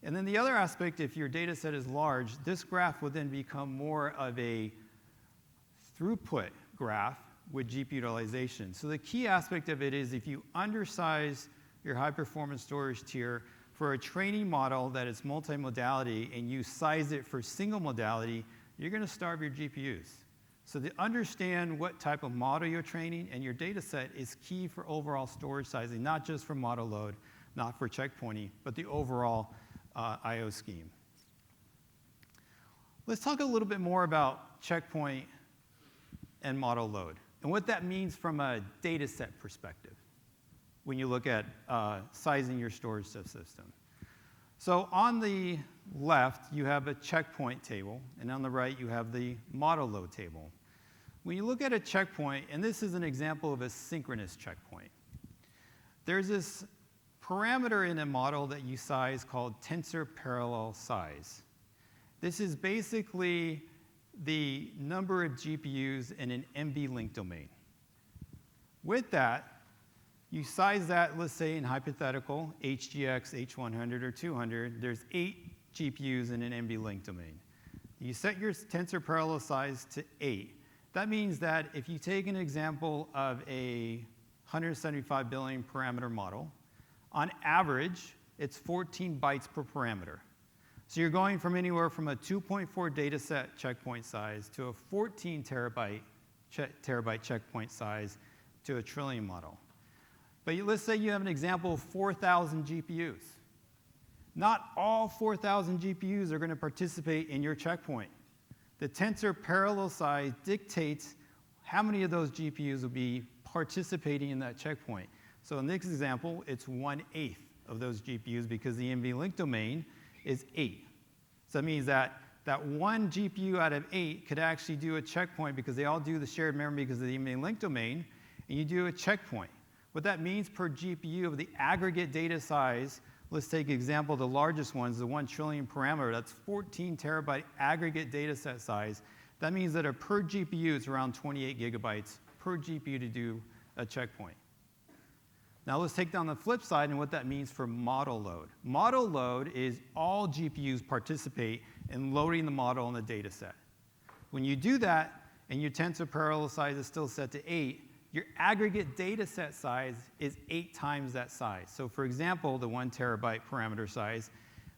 And then the other aspect, if your data set is large, this graph will then become more of a throughput graph with GPU utilization. So the key aspect of it is if you undersize your high-performance storage tier for a training model that is multimodality and you size it for single modality, you're going to starve your GPUs. So to understand what type of model you're training and your data set is key for overall storage sizing, not just for model load, not for checkpointing, but the overall I/O scheme. Let's talk a little bit more about checkpoint and model load, and what that means from a data set perspective when you look at sizing your storage subsystem. So on the left, you have a checkpoint table, and on the right, you have the model load table. When you look at a checkpoint, and this is an example of a synchronous checkpoint, there's this parameter in a model that you size called tensor parallel size. This is basically the number of GPUs in an NVLink domain. With that, you size that, let's say in hypothetical, HGX, H100, or 200, there's 8 GPUs in an NVLink domain. You set your tensor parallel size to 8. That means that if you take an example of a 175 billion parameter model, on average, it's 14 bytes per parameter. So you're going from anywhere from a 2.4 data set checkpoint size to a 14 terabyte checkpoint size to a trillion model. But let's say you have an example of 4,000 GPUs. Not all 4,000 GPUs are going to participate in your checkpoint. The tensor parallel size dictates how many of those GPUs will be participating in that checkpoint. So in this example, it's 1/8 of those GPUs because the NVLink domain is 8. So that means that one GPU out of 8 could actually do a checkpoint because they all do the shared memory because of the NVLink domain, and you do a checkpoint. What that means per GPU of the aggregate data size, let's take example, the largest one is the 1 trillion parameter. That's 14 terabyte aggregate data set size. That means that a per GPU is around 28 gigabytes per GPU to do a checkpoint. Now let's take down the flip side and what that means for model load. Model load is all GPUs participate in loading the model in the data set. When you do that and your tensor parallel size is still set to 8, your aggregate data set size is 8 times that size. So for example, the 1 terabyte parameter size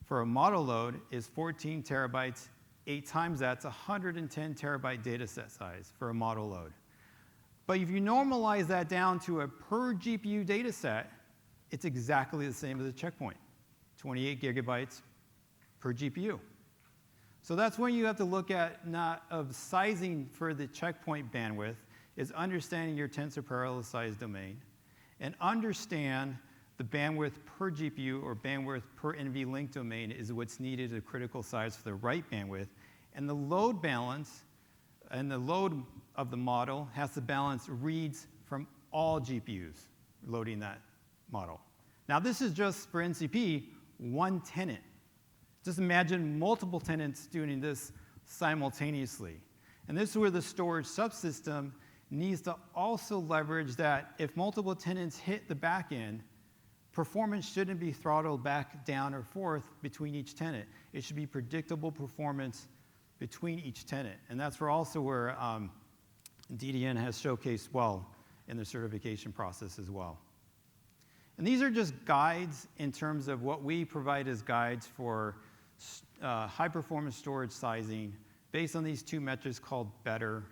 for a model load is 14 terabytes. 8 times that's 110 terabyte data set size for a model load. But if you normalize that down to a per GPU data set, it's exactly the same as a checkpoint, 28 gigabytes per GPU. So that's when you have to look at not of sizing for the checkpoint bandwidth is understanding your tensor parallel size domain and understand the bandwidth per GPU or bandwidth per NVLink domain is what's needed a critical size for the right bandwidth. And the load balance and the load of the model has to balance reads from all GPUs loading that model. Now this is just for NCP, one tenant. Just imagine multiple tenants doing this simultaneously. And this is where the storage subsystem needs to also leverage that if multiple tenants hit the back end, performance shouldn't be throttled back down or forth between each tenant. It should be predictable performance between each tenant. And that's also where DDN has showcased well in the certification process as well. And these are just guides in terms of what we provide as guides for high-performance storage sizing based on these two metrics called better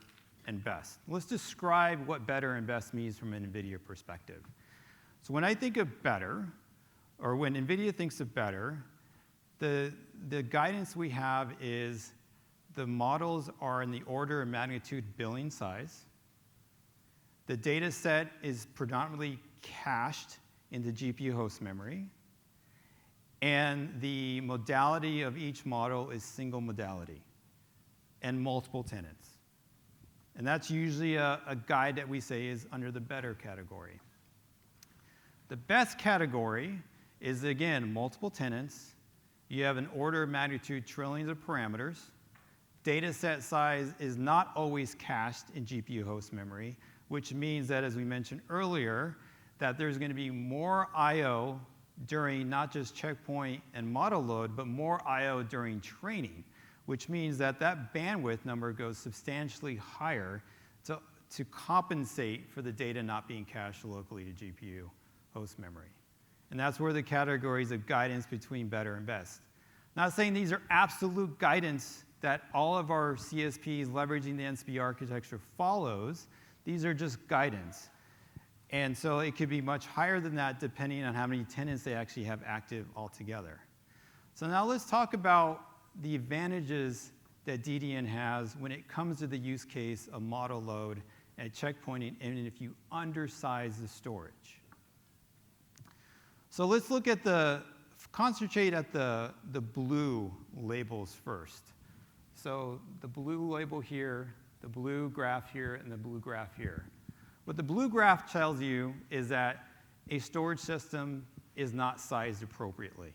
and best. Let's describe what better and best means from an NVIDIA perspective. So when I think of better, or when NVIDIA thinks of better, the guidance we have is the models are in the order of magnitude billion size. The data set is predominantly cached into GPU host memory. And the modality of each model is single modality and multiple tenants. And that's usually a guide that we say is under the better category. The best category is, again, multiple tenants. You have an order of magnitude trillions of parameters. Data set size is not always cached in GPU host memory, which means that, as we mentioned earlier, that there's going to be more I/O during not just checkpoint and model load, but more I/O during training, which means that that bandwidth number goes substantially higher to compensate for the data not being cached locally to GPU host memory. And that's where the categories of guidance between better and best. Not saying these are absolute guidance that all of our CSPs leveraging the NCP architecture follows. These are just guidance. And so it could be much higher than that depending on how many tenants they actually have active altogether. So now let's talk about the advantages that DDN has when it comes to the use case of model load and checkpointing, and if you undersize the storage. So let's look at concentrate at the blue labels first. So the blue label here, the blue graph here, and the blue graph here. What the blue graph tells you is that a storage system is not sized appropriately.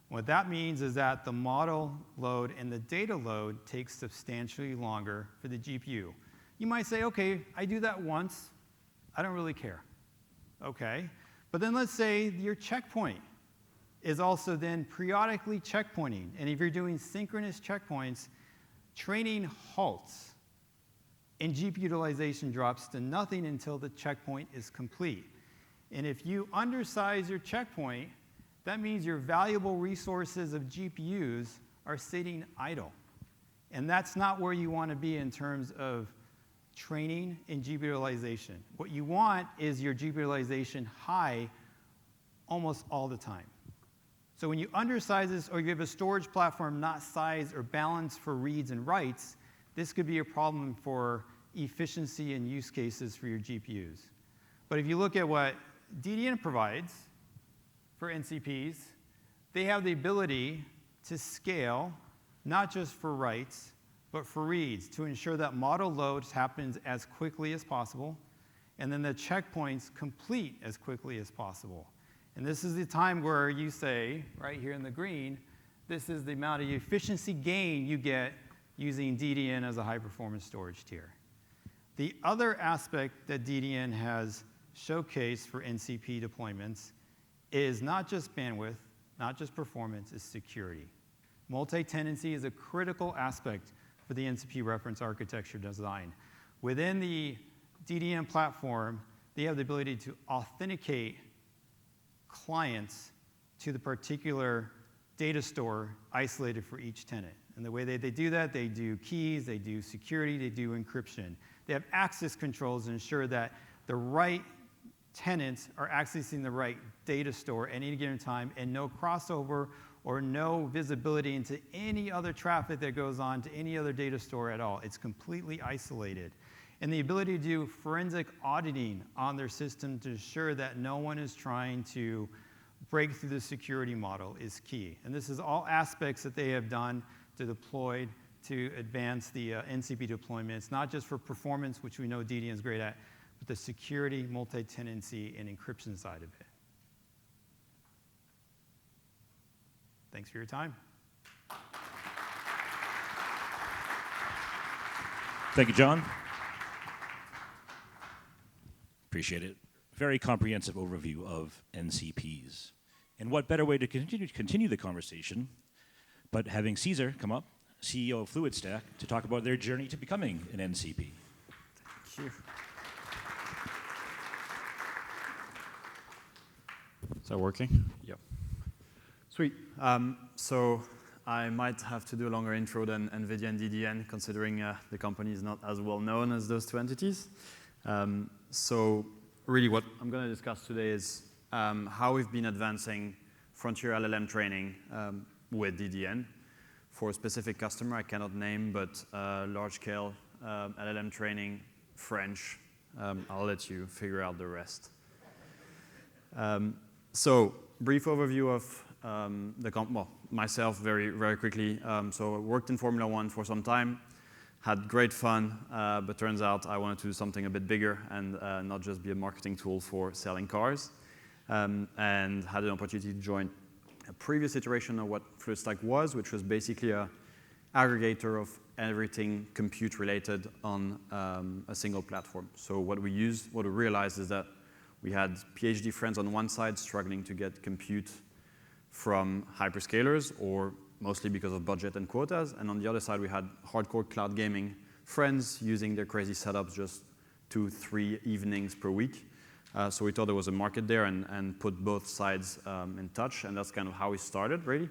What that means is that the model load and the data load takes substantially longer for the GPU. You might say, okay, I do that once. I don't really care. Okay. But then let's say your checkpoint is also then periodically checkpointing. And if you're doing synchronous checkpoints, training halts and GPU utilization drops to nothing until the checkpoint is complete. And if you undersize your checkpoint, that means your valuable resources of GPUs are sitting idle. And that's not where you want to be in terms of training and GPU utilization. What you want is your GPU utilization high almost all the time. So when you undersize this or you have a storage platform not sized or balanced for reads and writes, this could be a problem for efficiency and use cases for your GPUs. But if you look at what DDN provides for NCPs, they have the ability to scale not just for writes, but for reads to ensure that model loads happens as quickly as possible, and then the checkpoints complete as quickly as possible. And this is the time where you say, right here in the green, this is the amount of efficiency gain you get using DDN as a high-performance storage tier. The other aspect that DDN has showcased for NCP deployments is not just bandwidth, not just performance, is security. Multi-tenancy is a critical aspect for the NCP reference architecture design. Within the DDN platform, they have the ability to authenticate clients to the particular data store isolated for each tenant. And the way they do that, they do keys, they do security, they do encryption. They have access controls to ensure that the right tenants are accessing the right data store at any given time, and no crossover or no visibility into any other traffic that goes on to any other data store at all. It's completely isolated. And the ability to do forensic auditing on their system to ensure that no one is trying to break through the security model is key. And this is all aspects that they have done to deploy to advance the NCP deployments, not just for performance, which we know DDN is great at, but the security, multi-tenancy, and encryption side of it. Thanks for your time. Thank you, John. Appreciate it. Very comprehensive overview of NCPs. And what better way to continue the conversation but having Cesar come up, CEO of FluidStack, to talk about their journey to becoming an NCP. Thank you. Is that working? Yep. Sweet. So I might have to do a longer intro than NVIDIA and DDN, considering the company is not as well known as those two entities. So really what I'm going to discuss today is how we've been advancing frontier LLM training with DDN for a specific customer I cannot name, but large-scale LLM training, French. I'll let you figure out the rest. So brief overview of myself very, very quickly. So I worked in Formula One for some time, had great fun, but turns out I wanted to do something a bit bigger and not just be a marketing tool for selling cars. And had an opportunity to join a previous iteration of what FluidStack was, which was basically an aggregator of everything compute related on a single platform. So what we realized is that we had PhD friends on one side struggling to get compute from hyperscalers, or mostly because of budget and quotas, and on the other side we had hardcore cloud gaming friends using their crazy setups just 2-3 evenings per week. So we thought there was a market there and put both sides in touch, and that's kind of how we started, really.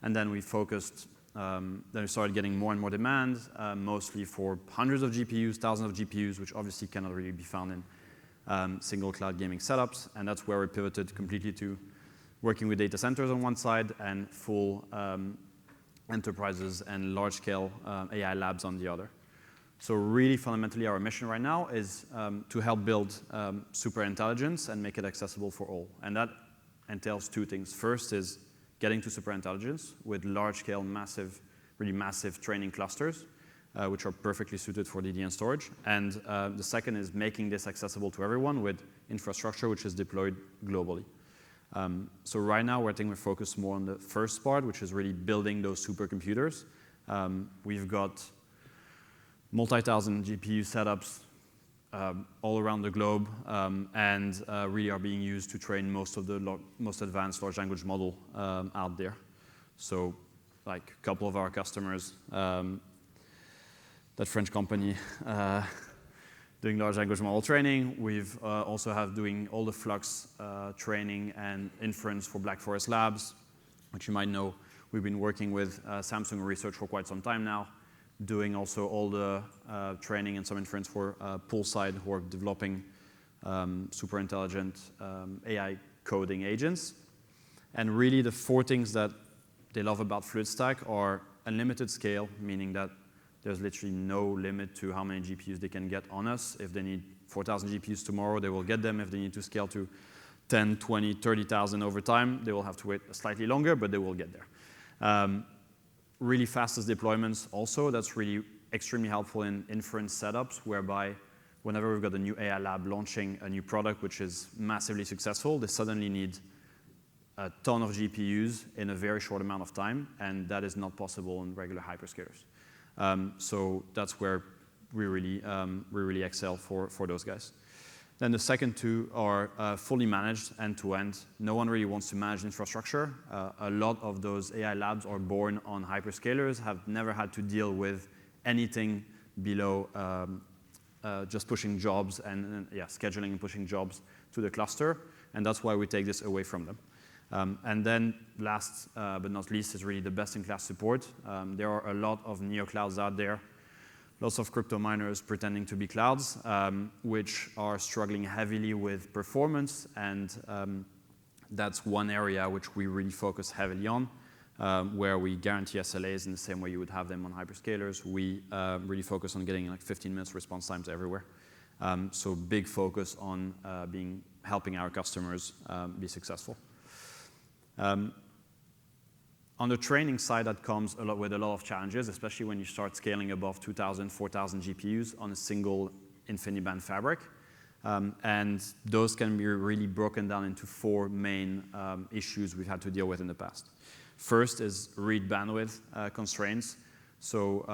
And then we focused, then we started getting more and more demand, mostly for hundreds of GPUs, thousands of GPUs, which obviously cannot really be found in single cloud gaming setups, and that's where we pivoted completely to working with data centers on one side and full enterprises and large-scale AI labs on the other. So really fundamentally our mission right now is to help build super intelligence and make it accessible for all. And that entails two things. First is getting to super intelligence with large-scale, massive, really massive training clusters, which are perfectly suited for DDN storage. And the second is making this accessible to everyone with infrastructure which is deployed globally. So right now, I think we're focused more on the first part, which is really building those supercomputers. We've got multi-thousand GPU setups all around the globe, and really are being used to train most of the most advanced large language model out there. So like a couple of our customers, that French company, doing large language model training. We've also have doing all the Flux training and inference for Black Forest Labs, which you might know. We've been working with Samsung Research for quite some time now, doing also all the training and some inference for Poolside, who are developing super intelligent AI coding agents. And really the four things that they love about FluidStack are unlimited scale, meaning that there's literally no limit to how many GPUs they can get on us. If they need 4,000 GPUs tomorrow, they will get them. If they need to scale to 10, 20, 30,000 over time, they will have to wait slightly longer, but they will get there. Really fastest deployments also. That's really extremely helpful in inference setups, whereby whenever we've got a new AI lab launching a new product which is massively successful, they suddenly need a ton of GPUs in a very short amount of time, and that is not possible in regular hyperscalers. So that's where we really excel for those guys. Then the second two are fully managed end-to-end. No one really wants to manage infrastructure. A lot of those AI labs are born on hyperscalers, have never had to deal with anything below just pushing jobs and scheduling and pushing jobs to the cluster. And that's why we take this away from them. And then last but not least is really the best-in-class support. There are a lot of neoclouds out there, lots of crypto miners pretending to be clouds, which are struggling heavily with performance. And that's one area which we really focus heavily on, where we guarantee SLAs in the same way you would have them on hyperscalers. We really focus on getting like 15 minutes response times everywhere. So big focus on helping our customers be successful. On the training side, that comes with a lot of challenges, especially when you start scaling above 2,000, 4,000 GPUs on a single InfiniBand fabric. And those can be really broken down into four main issues we've had to deal with in the past. First is read bandwidth constraints. So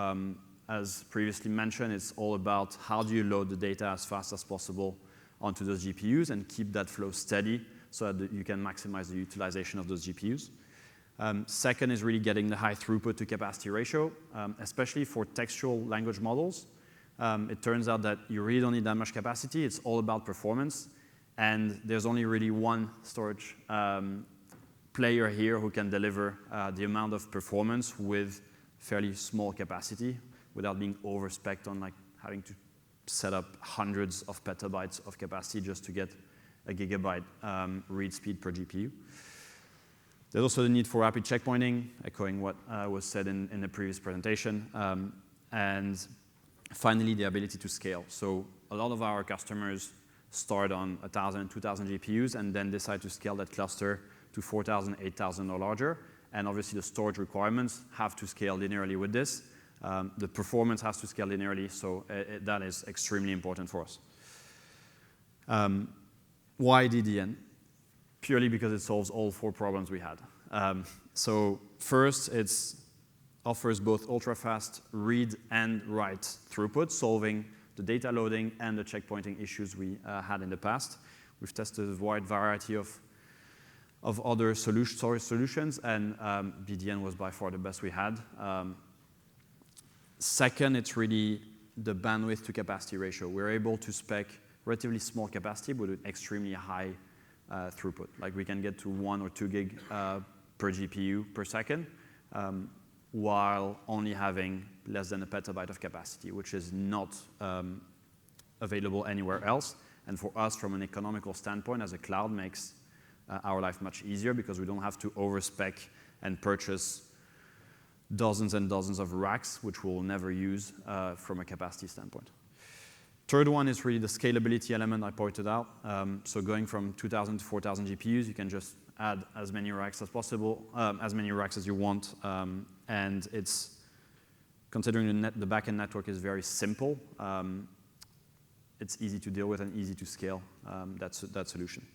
as previously mentioned, it's all about how do you load the data as fast as possible onto those GPUs and keep that flow steady so that you can maximize the utilization of those GPUs. Second is really getting the high throughput to capacity ratio, especially for textual language models. It turns out that you really don't need that much capacity. It's all about performance. And there's only really one storage player here who can deliver the amount of performance with fairly small capacity without being over-spec'd on like having to set up hundreds of petabytes of capacity just to get a gigabyte read speed per GPU. There's also the need for rapid checkpointing, echoing what was said in the previous presentation. And finally, the ability to scale. So a lot of our customers start on 1,000, 2,000 GPUs and then decide to scale that cluster to 4,000, 8,000 or larger. And obviously, the storage requirements have to scale linearly with this. The performance has to scale linearly, so that is extremely important for us. Why DDN? Purely because it solves all 4 problems we had. So first, it offers both ultra-fast read and write throughput, solving the data loading and the checkpointing issues we had in the past. We've tested a wide variety of other storage solutions, and DDN was by far the best we had. Second, it's really the bandwidth to capacity ratio. We're able to spec relatively small capacity but with extremely high throughput. Like we can get to 1 or 2 gig per GPU per second while only having less than a petabyte of capacity, which is not available anywhere else. And for us, from an economical standpoint, as a cloud, makes our life much easier because we don't have to overspec and purchase dozens and dozens of racks, which we'll never use from a capacity standpoint. Third one is really the scalability element I pointed out. So going from 2,000 to 4,000 GPUs, you can just add as many racks as possible, as many racks as you want. And it's, considering the backend network is very simple, it's easy to deal with and easy to scale that solution.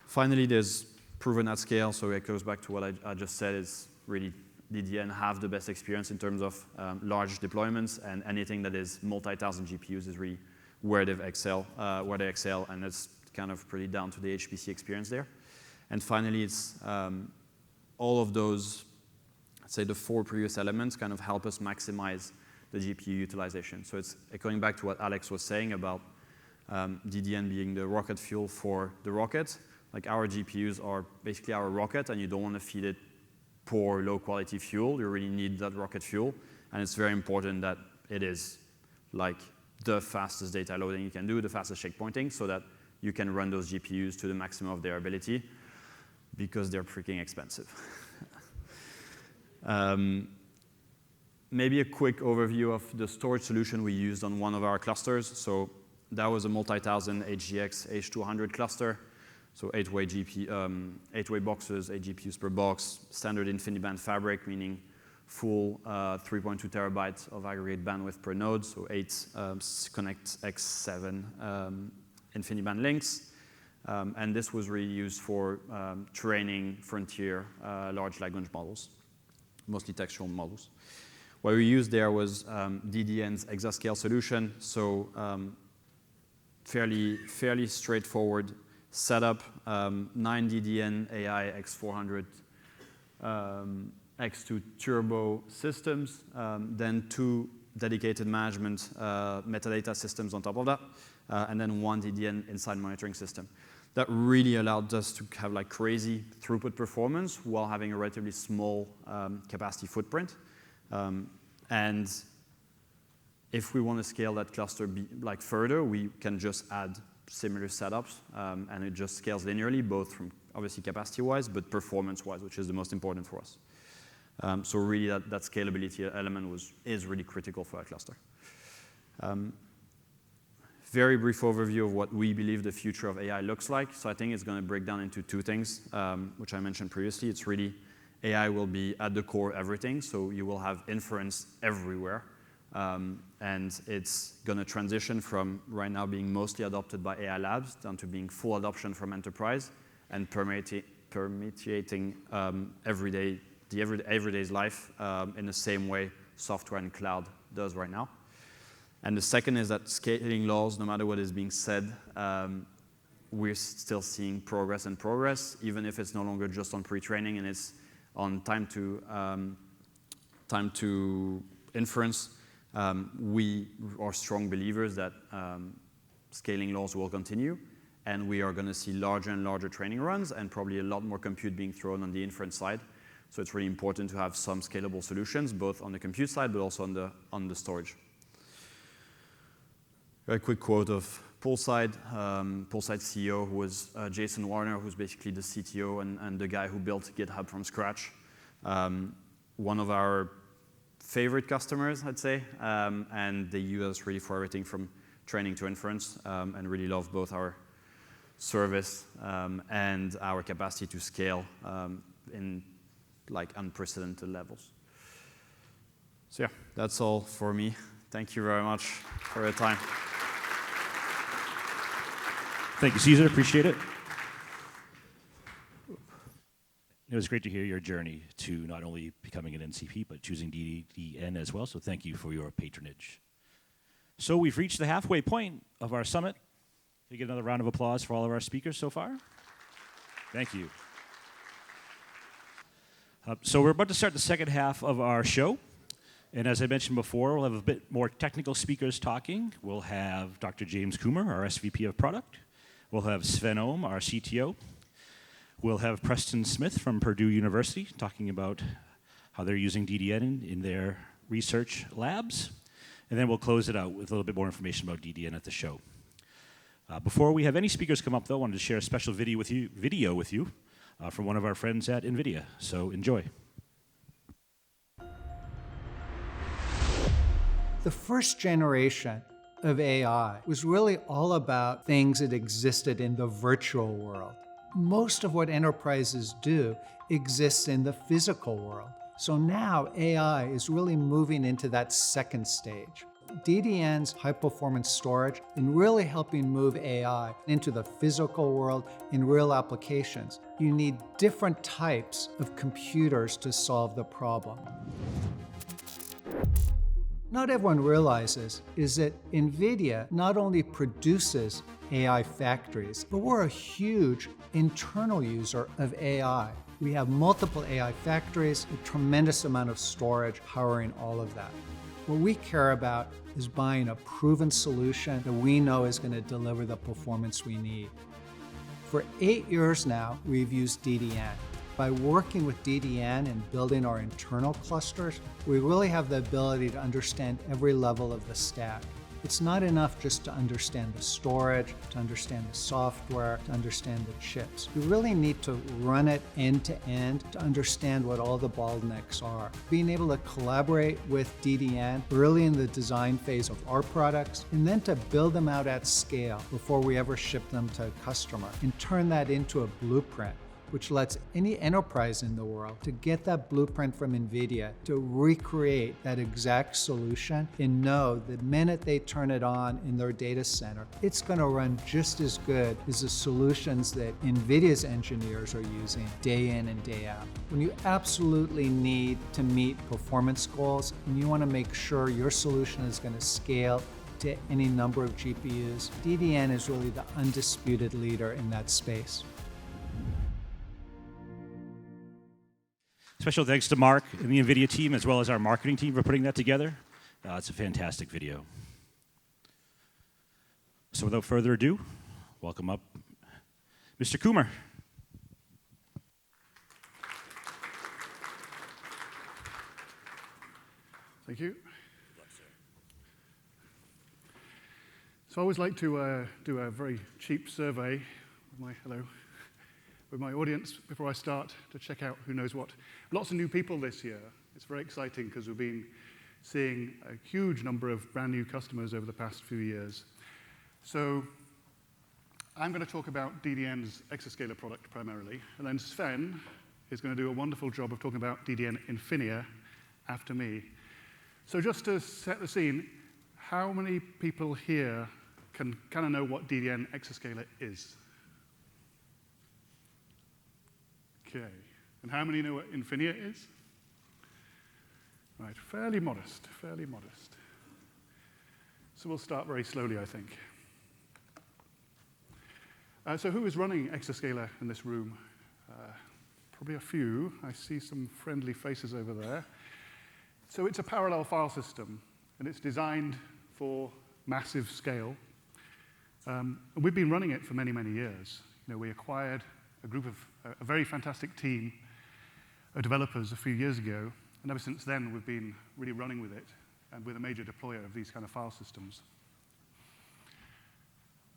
Finally, there's proven at scale. So it goes back to what I just said, is really DDN have the best experience in terms of large deployments, and anything that is multi-thousand GPUs is really where they excel, and it's kind of pretty down to the HPC experience there. And finally, it's all of those, I'd say the 4 previous elements kind of help us maximize the GPU utilization. So it's going back to what Alex was saying about DDN being the rocket fuel for the rocket. Like our GPUs are basically our rocket, and you don't want to feed it poor, low-quality fuel. You really need that rocket fuel, and it's very important that it is like the fastest data loading you can do, the fastest checkpointing, so that you can run those GPUs to the maximum of their ability, because they're freaking expensive. Maybe a quick overview of the storage solution we used on one of our clusters. So that was a multi-thousand HGX H200 cluster. So 8-way boxes, 8 GPUs per box, standard InfiniBand fabric, meaning full 3.2 terabytes of aggregate bandwidth per node, so 8 Connect X7 InfiniBand links. And this was really used for training frontier large language models, mostly textual models. What we used there was DDN's exascale solution, so fairly straightforward setup, 9 DDN AI X400 X2 turbo systems, then 2 dedicated management metadata systems on top of that, and then 1 DDN inside monitoring system. That really allowed us to have like crazy throughput performance while having a relatively small capacity footprint. And if we want to scale that cluster like further, we can just add similar setups, and it just scales linearly, both from obviously capacity-wise, but performance-wise, which is the most important for us. So really that scalability element is really critical for our cluster. Very brief overview of what we believe the future of AI looks like. So I think it's going to break down into 2 things, which I mentioned previously. It's really AI will be at the core of everything, so you will have inference everywhere. And it's going to transition from right now being mostly adopted by AI labs down to being full adoption from enterprise and permeating everyday's life in the same way software and cloud does right now. And the second is that scaling laws, no matter what is being said, we're still seeing progress, even if it's no longer just on pre-training and it's on time to inference. We are strong believers that scaling laws will continue, and we are going to see larger and larger training runs and probably a lot more compute being thrown on the inference side. So it's really important to have some scalable solutions, both on the compute side, but also on the storage. A quick quote of Poolside CEO, who was Jason Warner, who's basically the CTO and the guy who built GitHub from scratch. One of our favorite customers, I'd say, and they use us really for everything from training to inference, and really love both our service and our capacity to scale in like unprecedented levels. So yeah, that's all for me. Thank you very much for your time. Thank you, Cesar. Appreciate it. It was great to hear your journey to not only becoming an NCP, but choosing DDN as well. So thank you for your patronage. So we've reached the halfway point of our summit. Can we get another round of applause for all of our speakers so far? Thank you. So we're about to start the second half of our show. And as I mentioned before, we'll have a bit more technical speakers talking. We'll have Dr. James Coomer, our SVP of Product. We'll have Sven Oehme, our CTO. We'll have Preston Smith from Purdue University talking about how they're using DDN in their research labs. And then we'll close it out with a little bit more information about DDN at the show. Before we have any speakers come up, though, I wanted to share a special video with you from one of our friends at NVIDIA. So enjoy. The first generation of AI was really all about things that existed in the virtual world. Most of what enterprises do exists in the physical world. So now AI is really moving into that second stage. DDN's high-performance storage and really helping move AI into the physical world in real applications. You need different types of computers to solve the problem. Not everyone realizes is that NVIDIA not only produces AI factories, but we're a huge internal user of AI. We have multiple AI factories, a tremendous amount of storage powering all of that. What we care about is buying a proven solution that we know is going to deliver the performance we need. For 8 years now, we've used DDN. By working with DDN and building our internal clusters, we really have the ability to understand every level of the stack. It's not enough just to understand the storage, to understand the software, to understand the chips. You really need to run it end to end to understand what all the bottlenecks are. Being able to collaborate with DDN early in the design phase of our products, and then to build them out at scale before we ever ship them to a customer, and turn that into a blueprint, which lets any enterprise in the world to get that blueprint from NVIDIA to recreate that exact solution and know the minute they turn it on in their data center, it's going to run just as good as the solutions that NVIDIA's engineers are using day in and day out. When you absolutely need to meet performance goals and you want to make sure your solution is going to scale to any number of GPUs, DDN is really the undisputed leader in that space. Special thanks to Marc and the NVIDIA team, as well as our marketing team for putting that together. It's a fantastic video. So without further ado, welcome up Mr. Coomer. Thank you. So I always like to do a very cheap survey with my audience before I start to check out who knows what. Lots of new people this year. It's very exciting because we've been seeing a huge number of brand new customers over the past few years. So I'm going to talk about DDN's Exascaler product primarily, and then Sven is going to do a wonderful job of talking about DDN Infinia after me. So just to set the scene, how many people here can kind of know what DDN Exascaler is? Okay. And how many know what Infinia is? Right, fairly modest, fairly modest. So we'll start very slowly, I think. So who is running Exascaler in this room? Probably a few. I see some friendly faces over there. So it's a parallel file system, and it's designed for massive scale. We've been running it for many, many years. We acquired a very fantastic team of developers a few years ago, and ever since then, we've been really running with it, and we're a major deployer of these kind of file systems.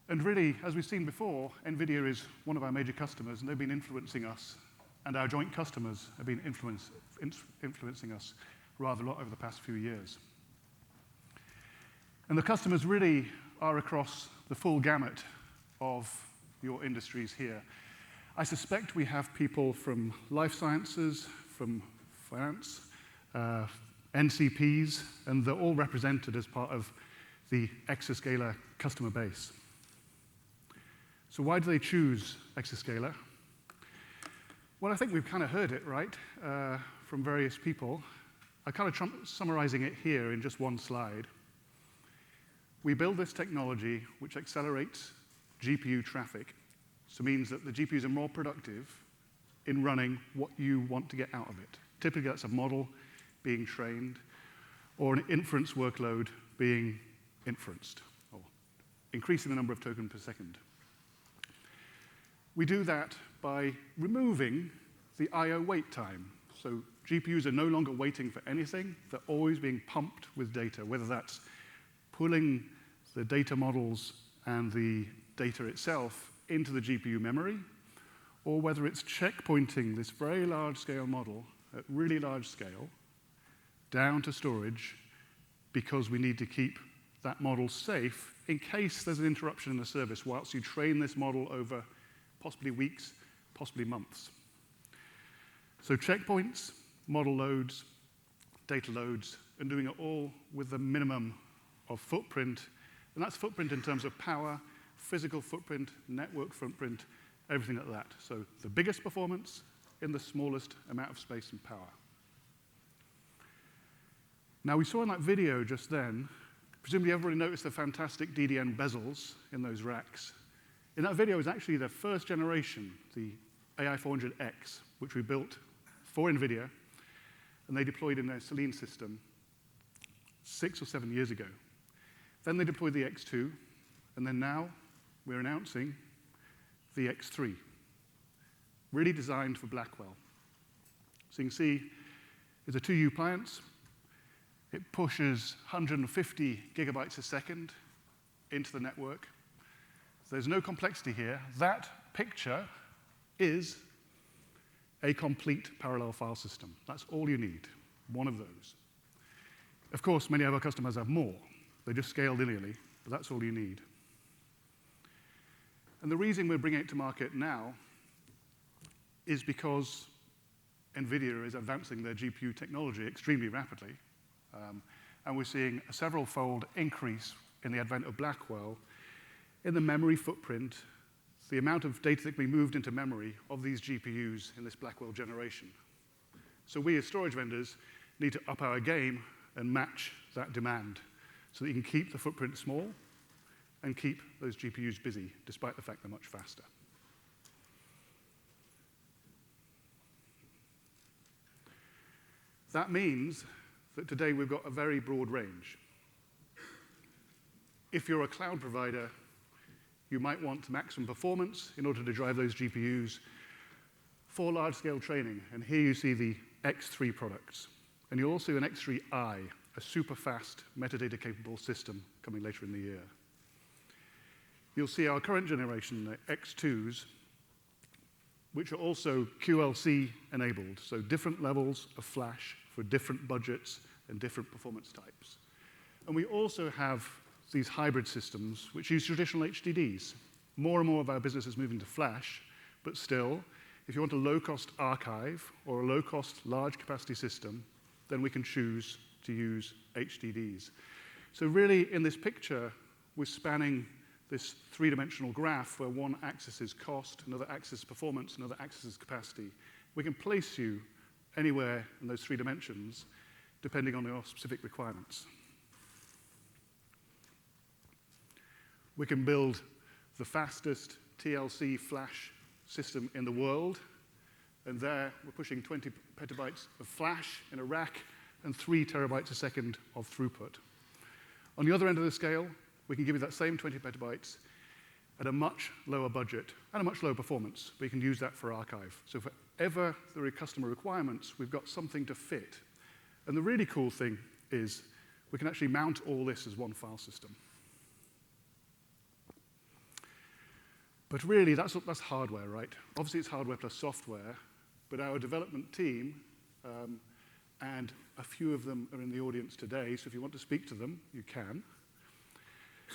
And really, as we've seen before, NVIDIA is one of our major customers, and they've been influencing us, and our joint customers have been influencing us rather a lot over the past few years. And the customers really are across the full gamut of your industries here. I suspect we have people from life sciences, from finance, NCPs, and they're all represented as part of the Exascaler customer base. So why do they choose Exascaler? Well, I think we've kind of heard it, right, from various people. I'm kind of summarizing it here in just one slide. We build this technology which accelerates GPU traffic, so it means that the GPUs are more productive in running what you want to get out of it. Typically, that's a model being trained or an inference workload being inferenced, or increasing the number of tokens per second. We do that by removing the I/O wait time. So GPUs are no longer waiting for anything. They're always being pumped with data, whether that's pulling the data models and the data itself into the GPU memory, or whether it's checkpointing this very large-scale model at really large scale down to storage because we need to keep that model safe in case there's an interruption in the service whilst you train this model over possibly weeks, possibly months. So checkpoints, model loads, data loads, and doing it all with the minimum of footprint. And that's footprint in terms of power, physical footprint, network footprint, everything like that. So the biggest performance in the smallest amount of space and power. Now, we saw in that video just then, presumably everybody noticed the fantastic DDN bezels in those racks. In that video is actually the first generation, the AI400X, which we built for NVIDIA, and they deployed in their Selene system 6 or 7 years ago. Then they deployed the X2, and then now we're announcing the X3, really designed for Blackwell. So you can see it's a 2U appliance. It pushes 150 gigabytes a second into the network. There's no complexity here. That picture is a complete parallel file system. That's all you need, one of those. Of course, many of our customers have more. They just scale linearly, but that's all you need. And the reason we're bringing it to market now is because NVIDIA is advancing their GPU technology extremely rapidly. And we're seeing a several-fold increase in the advent of Blackwell in the memory footprint, the amount of data that can be moved into memory of these GPUs in this Blackwell generation. So we as storage vendors need to up our game and match that demand so that you can keep the footprint small and keep those GPUs busy, despite the fact they're much faster. That means that today we've got a very broad range. If you're a cloud provider, you might want maximum performance in order to drive those GPUs for large-scale training. And here you see the X3 products. And you also see an X3i, a super fast metadata-capable system coming later in the year. You'll see our current generation, the X2s, which are also QLC enabled, so different levels of flash for different budgets and different performance types. And we also have these hybrid systems which use traditional HDDs. More and more of our business is moving to flash, but still, if you want a low-cost archive or a low-cost large-capacity system, then we can choose to use HDDs. So really, in this picture, we're spanning this three-dimensional graph where one axis is cost, another axis is performance, another axis is capacity. We can place you anywhere in those 3 dimensions, depending on your specific requirements. We can build the fastest TLC flash system in the world, and there we're pushing 20 petabytes of flash in a rack and 3 terabytes a second of throughput. On the other end of the scale, we can give you that same 20 petabytes at a much lower budget and a much lower performance, but you can use that for archive. So for ever there are customer requirements, we've got something to fit. And the really cool thing is we can actually mount all this as one file system. But really, that's hardware, right? Obviously, it's hardware plus software, but our development team, and a few of them are in the audience today, so if you want to speak to them, you can.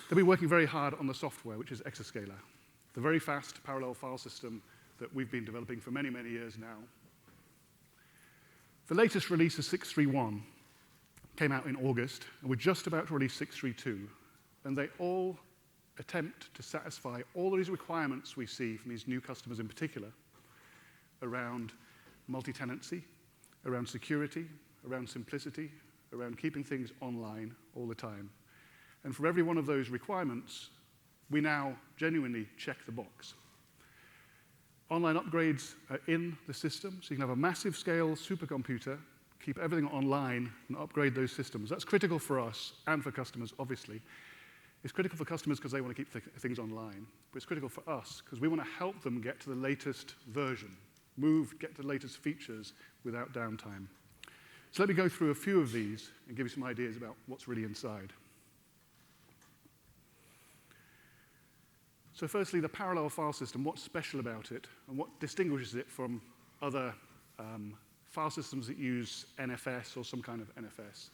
They'll be working very hard on the software, which is Exascaler, the very fast parallel file system that we've been developing for many, many years now. The latest release of 6.3.1 came out in August, and we're just about to release 6.3.2, and they all attempt to satisfy all of these requirements we see from these new customers in particular around multi-tenancy, around security, around simplicity, around keeping things online all the time. And for every one of those requirements, we now genuinely check the box. Online upgrades are in the system, so you can have a massive scale supercomputer, keep everything online, and upgrade those systems. That's critical for us and for customers, obviously. It's critical for customers because they want to keep things online, but it's critical for us because we want to help them get to the latest version, get to the latest features without downtime. So let me go through a few of these and give you some ideas about what's really inside. So firstly, the parallel file system, what's special about it and what distinguishes it from other file systems that use NFS or some kind of NFS.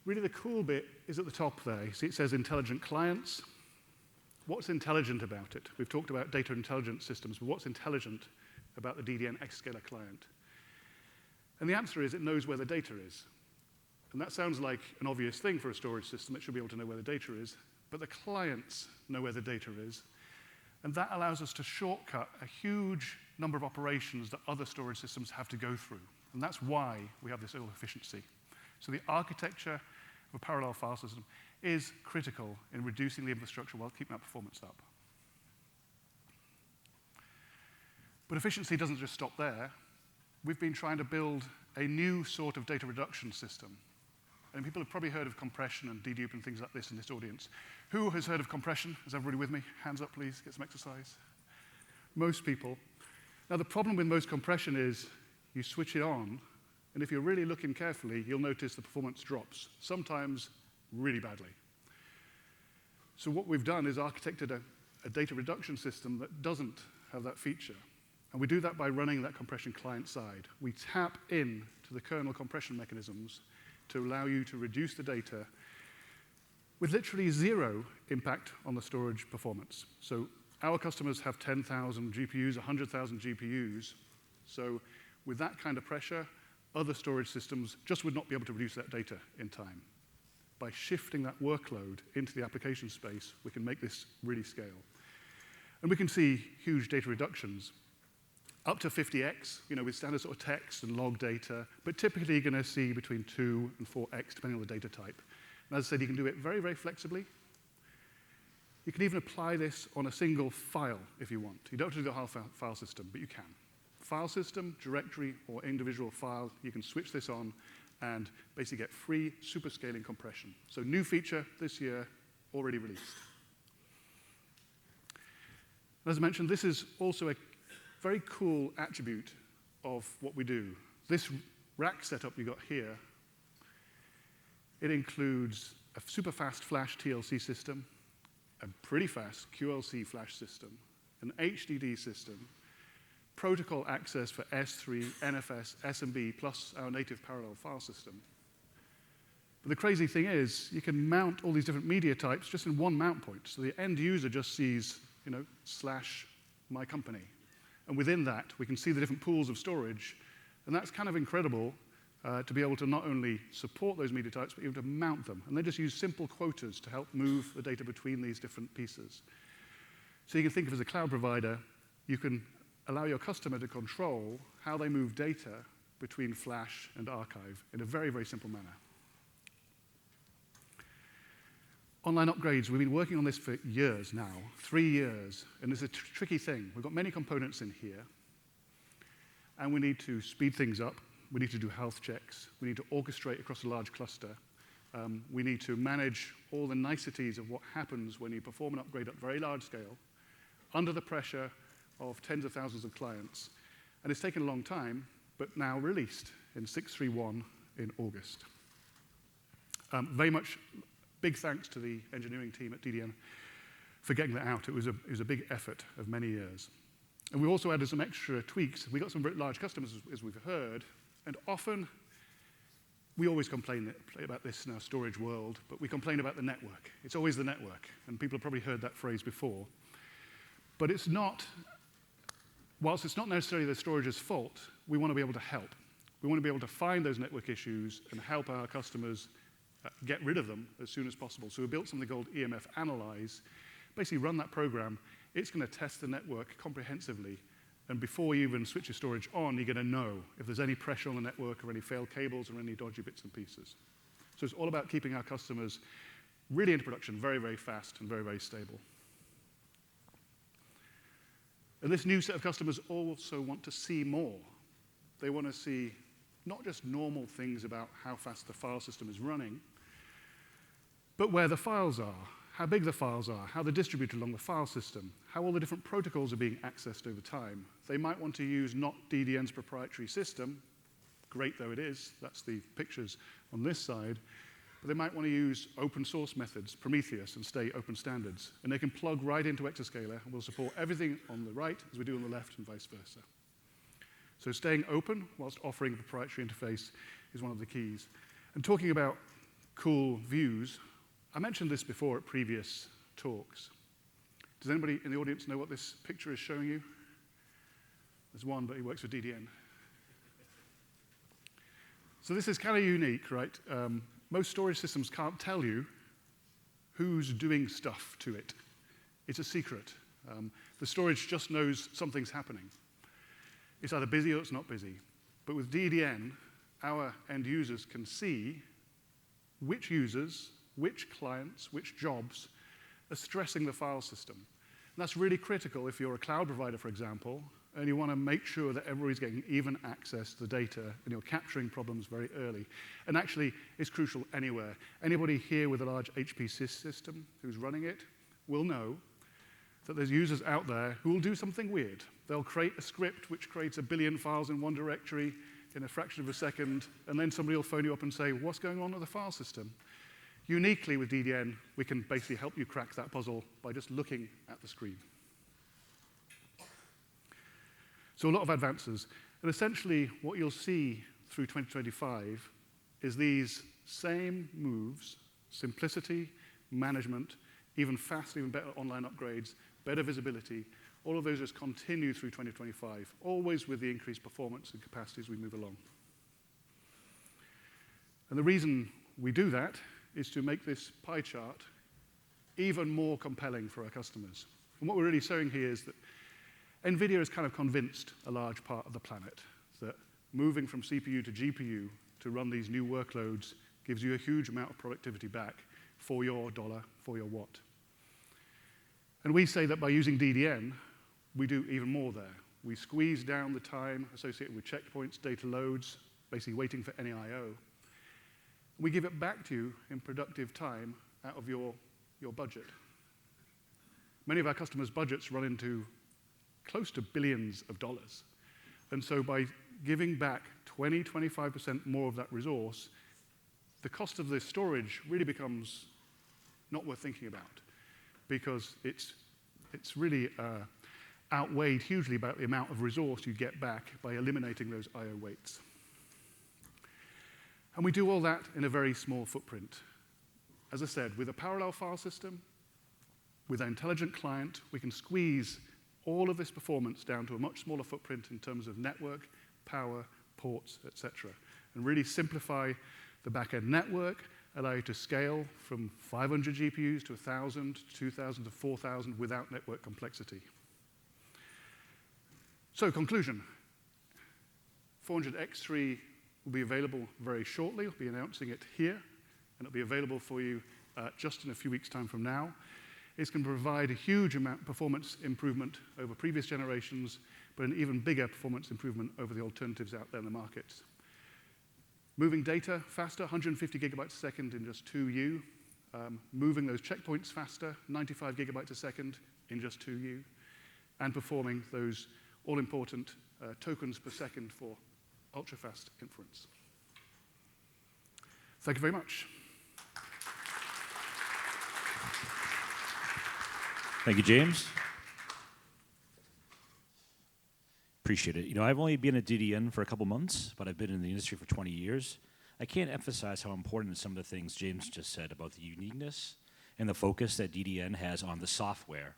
Really the cool bit is at the top there. You see it says intelligent clients. What's intelligent about it? We've talked about data intelligence systems, but what's intelligent about the DDN Exascaler client? And the answer is it knows where the data is. And that sounds like an obvious thing for a storage system. It should be able to know where the data is. But the clients know where the data is. And that allows us to shortcut a huge number of operations that other storage systems have to go through. And that's why we have this efficiency. So the architecture of a parallel file system is critical in reducing the infrastructure while keeping that performance up. But efficiency doesn't just stop there. We've been trying to build a new sort of data reduction system. And people have probably heard of compression and dedupe and things like this in this audience. Who has heard of compression? Is everybody with me? Hands up, please. Get some exercise. Most people. Now, the problem with most compression is you switch it on, and if you're really looking carefully, you'll notice the performance drops, sometimes really badly. So what we've done is architected a data reduction system that doesn't have that feature. And we do that by running that compression client side. We tap in to the kernel compression mechanisms to allow you to reduce the data with literally zero impact on the storage performance. So our customers have 10,000 GPUs, 100,000 GPUs. So with that kind of pressure, other storage systems just would not be able to reduce that data in time. By shifting that workload into the application space, we can make this really scale. And we can see huge data reductions, up to 50x, with standard sort of text and log data, but typically you're going to see between 2 and 4x, depending on the data type. And as I said, you can do it very, very flexibly. You can even apply this on a single file if you want. You don't have to do the whole file system, but you can. File system, directory, or individual file, you can switch this on and basically get free super scaling compression. So new feature this year, already released. As I mentioned, this is also a very cool attribute of what we do. This rack setup you got here, it includes a super fast flash TLC system, a pretty fast QLC flash system, an HDD system, protocol access for S3, NFS, SMB, plus our native parallel file system. But the crazy thing is, you can mount all these different media types just in one mount point. So the end user just sees, / my company. And within that, we can see the different pools of storage. And that's kind of incredible to be able to not only support those media types, but even to mount them. And they just use simple quotas to help move the data between these different pieces. So you can think of as a cloud provider, you can allow your customer to control how they move data between flash and archive in a very, very simple manner. Online upgrades, we've been working on this for years now, 3 years, and it's a tricky thing. We've got many components in here, and we need to speed things up. We need to do health checks. We need to orchestrate across a large cluster. We need to manage all the niceties of what happens when you perform an upgrade at very large scale, under the pressure of tens of thousands of clients. And it's taken a long time, but now released in 6.3.1 in August. Very much big thanks to the engineering team at DDN for getting that out. It was a big effort of many years. And we also added some extra tweaks. We got some very large customers, as we've heard, and often we always complain about this in our storage world, but we complain about the network. It's always the network, and people have probably heard that phrase before. But it's not, whilst it's not necessarily the storage's fault, we want to be able to help. We want to be able to find those network issues and help our customers get rid of them as soon as possible. So we built something called EMF Analyze. Basically run that program. It's going to test the network comprehensively. And before you even switch your storage on, you're going to know if there's any pressure on the network or any failed cables or any dodgy bits and pieces. So it's all about keeping our customers really into production very, very fast and very, very stable. And this new set of customers also want to see more. They want to see not just normal things about how fast the file system is running, but where the files are, how big the files are, how they're distributed along the file system, how all the different protocols are being accessed over time. They might want to use not DDN's proprietary system, great though it is, that's the pictures on this side, but they might want to use open source methods, Prometheus, and stay open standards. And they can plug right into Exascaler, and we'll support everything on the right as we do on the left and vice versa. So staying open whilst offering a proprietary interface is one of the keys. And talking about cool views, I mentioned this before at previous talks. Does anybody in the audience know what this picture is showing you? There's one, but he works for DDN. So this is kind of unique, right? Most storage systems can't tell you who's doing stuff to it. It's a secret. The storage just knows something's happening. It's either busy or it's not busy. But with DDN, our end users can see which users, which clients, which jobs are stressing the file system. And that's really critical if you're a cloud provider, for example, and you want to make sure that everybody's getting even access to the data and you're capturing problems very early. And actually, it's crucial anywhere. Anybody here with a large HPC system who's running it will know that there's users out there who will do something weird. They'll create a script which creates 1 billion files in one directory in a fraction of a second, and then somebody will phone you up and say, what's going on with the file system? Uniquely with DDN, we can basically help you crack that puzzle by just looking at the screen. So a lot of advances. And essentially, what you'll see through 2025 is these same moves, simplicity, management, even faster, even better online upgrades, better visibility, all of those just continue through 2025, always with the increased performance and capacity as we move along. And the reason we do that is to make this pie chart even more compelling for our customers. And what we're really showing here is that NVIDIA has kind of convinced a large part of the planet that moving from CPU to GPU to run these new workloads gives you a huge amount of productivity back for your dollar, for your watt. And we say that by using DDN, we do even more there. We squeeze down the time associated with checkpoints, data loads, basically waiting for any I/O. We give it back to you in productive time out of your budget. Many of our customers' budgets run into close to billions of dollars. And so by giving back 20, 25% more of that resource, the cost of the storage really becomes not worth thinking about, because it's really outweighed hugely about the amount of resource you get back by eliminating those I/O waits. And we do all that in a very small footprint. As I said, with a parallel file system, with an intelligent client, we can squeeze all of this performance down to a much smaller footprint in terms of network, power, ports, etc., and really simplify the back-end network, allow you to scale from 500 GPUs to 1,000, to 2,000, to 4,000 without network complexity. So, conclusion. 400X3 will be available very shortly. We'll be announcing it here, and it'll be available for you just in a few weeks' time from now. It's going to provide a huge amount of performance improvement over previous generations, but an even bigger performance improvement over the alternatives out there in the market. Moving data faster, 150 gigabytes a second in just 2U. Moving those checkpoints faster, 95 gigabytes a second in just 2U. And performing those all-important tokens per second for ultra-fast inference. Thank you very much. Thank you, James. Appreciate it. You know, I've only been at DDN for a couple months, but I've been in the industry for 20 years. I can't emphasize how important some of the things James just said about the uniqueness and the focus that DDN has on the software,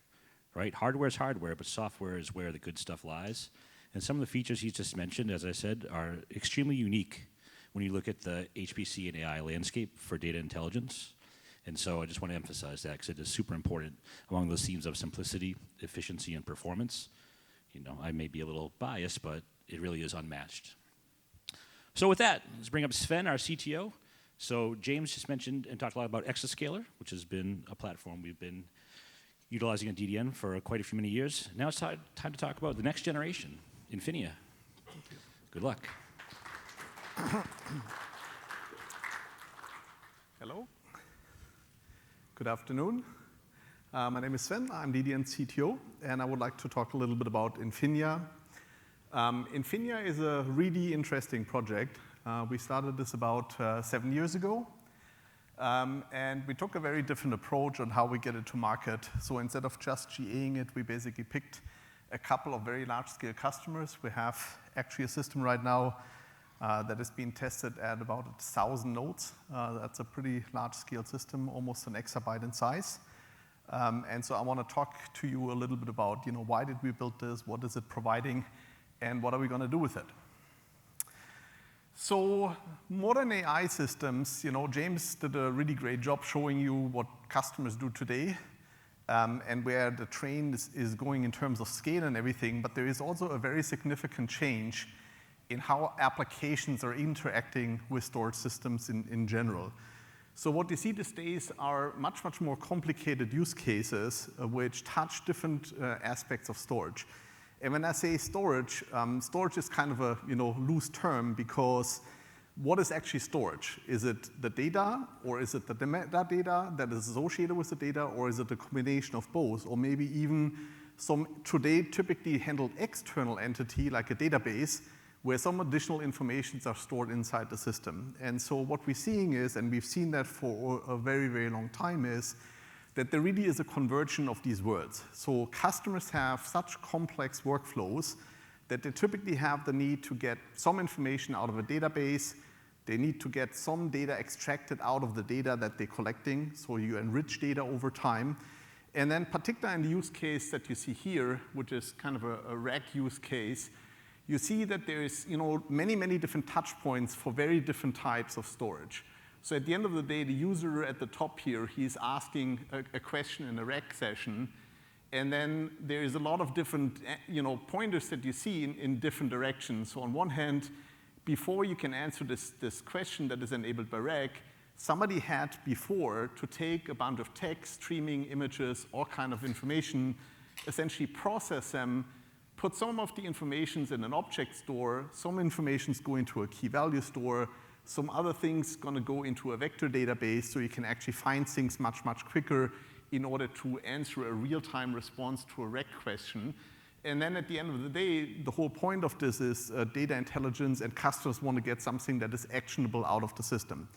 right? Hardware is hardware, but software is where the good stuff lies. And some of the features he just mentioned, as I said, are extremely unique when you look at the HPC and AI landscape for data intelligence. And so I just want to emphasize that because it is super important along those themes of simplicity, efficiency, and performance. You know, I may be a little biased, but it really is unmatched. So with that, let's bring up Sven, our CTO. So James just mentioned and talked a lot about Exascaler, which has been a platform we've been utilizing at DDN for quite a few many years. Now it's time to talk about the next generation, Infinia. Good luck. Hello. Good afternoon. My name is Sven. I'm DDN CTO, and I would like to talk a little bit about Infinia. Infinia is a really interesting project. We started this about 7 years ago, and we took a very different approach on how we get it to market. So instead of just GAing it, we basically picked a couple of very large-scale customers. We have actually a system right now that is being tested at about 1,000 nodes. That's a pretty large-scale system, almost an exabyte in size. And so I want to talk to you a little bit about, why did we build this, what is it providing, and what are we going to do with it? So modern AI systems, James did a really great job showing you what customers do today and where the train is going in terms of scale and everything, but there is also a very significant change in how applications are interacting with storage systems in general. So what you see these days are much, much more complicated use cases which touch different aspects of storage. And when I say storage, storage is kind of a loose term because what is actually storage? Is it the data, or is it the metadata that is associated with the data, or is it a combination of both, or maybe even some today typically handled external entity like a database where some additional informations are stored inside the system. And so what we're seeing is, and we've seen that for a very, very long time, is that there really is a convergence of these worlds. So customers have such complex workflows that they typically have the need to get some information out of a database. They need to get some data extracted out of the data that they're collecting, so you enrich data over time. And then particularly in the use case that you see here, which is kind of a rack use case, you see that there is many, many different touch points for very different types of storage. So at the end of the day, the user at the top here, he's asking a question in a rack session, and then there is a lot of different pointers that you see in different directions. So on one hand, before you can answer this question that is enabled by rack, somebody had before to take a bunch of text, streaming, images, all kind of information, essentially process them, put some of the informations in an object store, some information's go into a key value store, some other things going to go into a vector database so you can actually find things much, much quicker in order to answer a real-time response to a rack question. And then at the end of the day, the whole point of this is data intelligence, and customers want to get something that is actionable out of the system.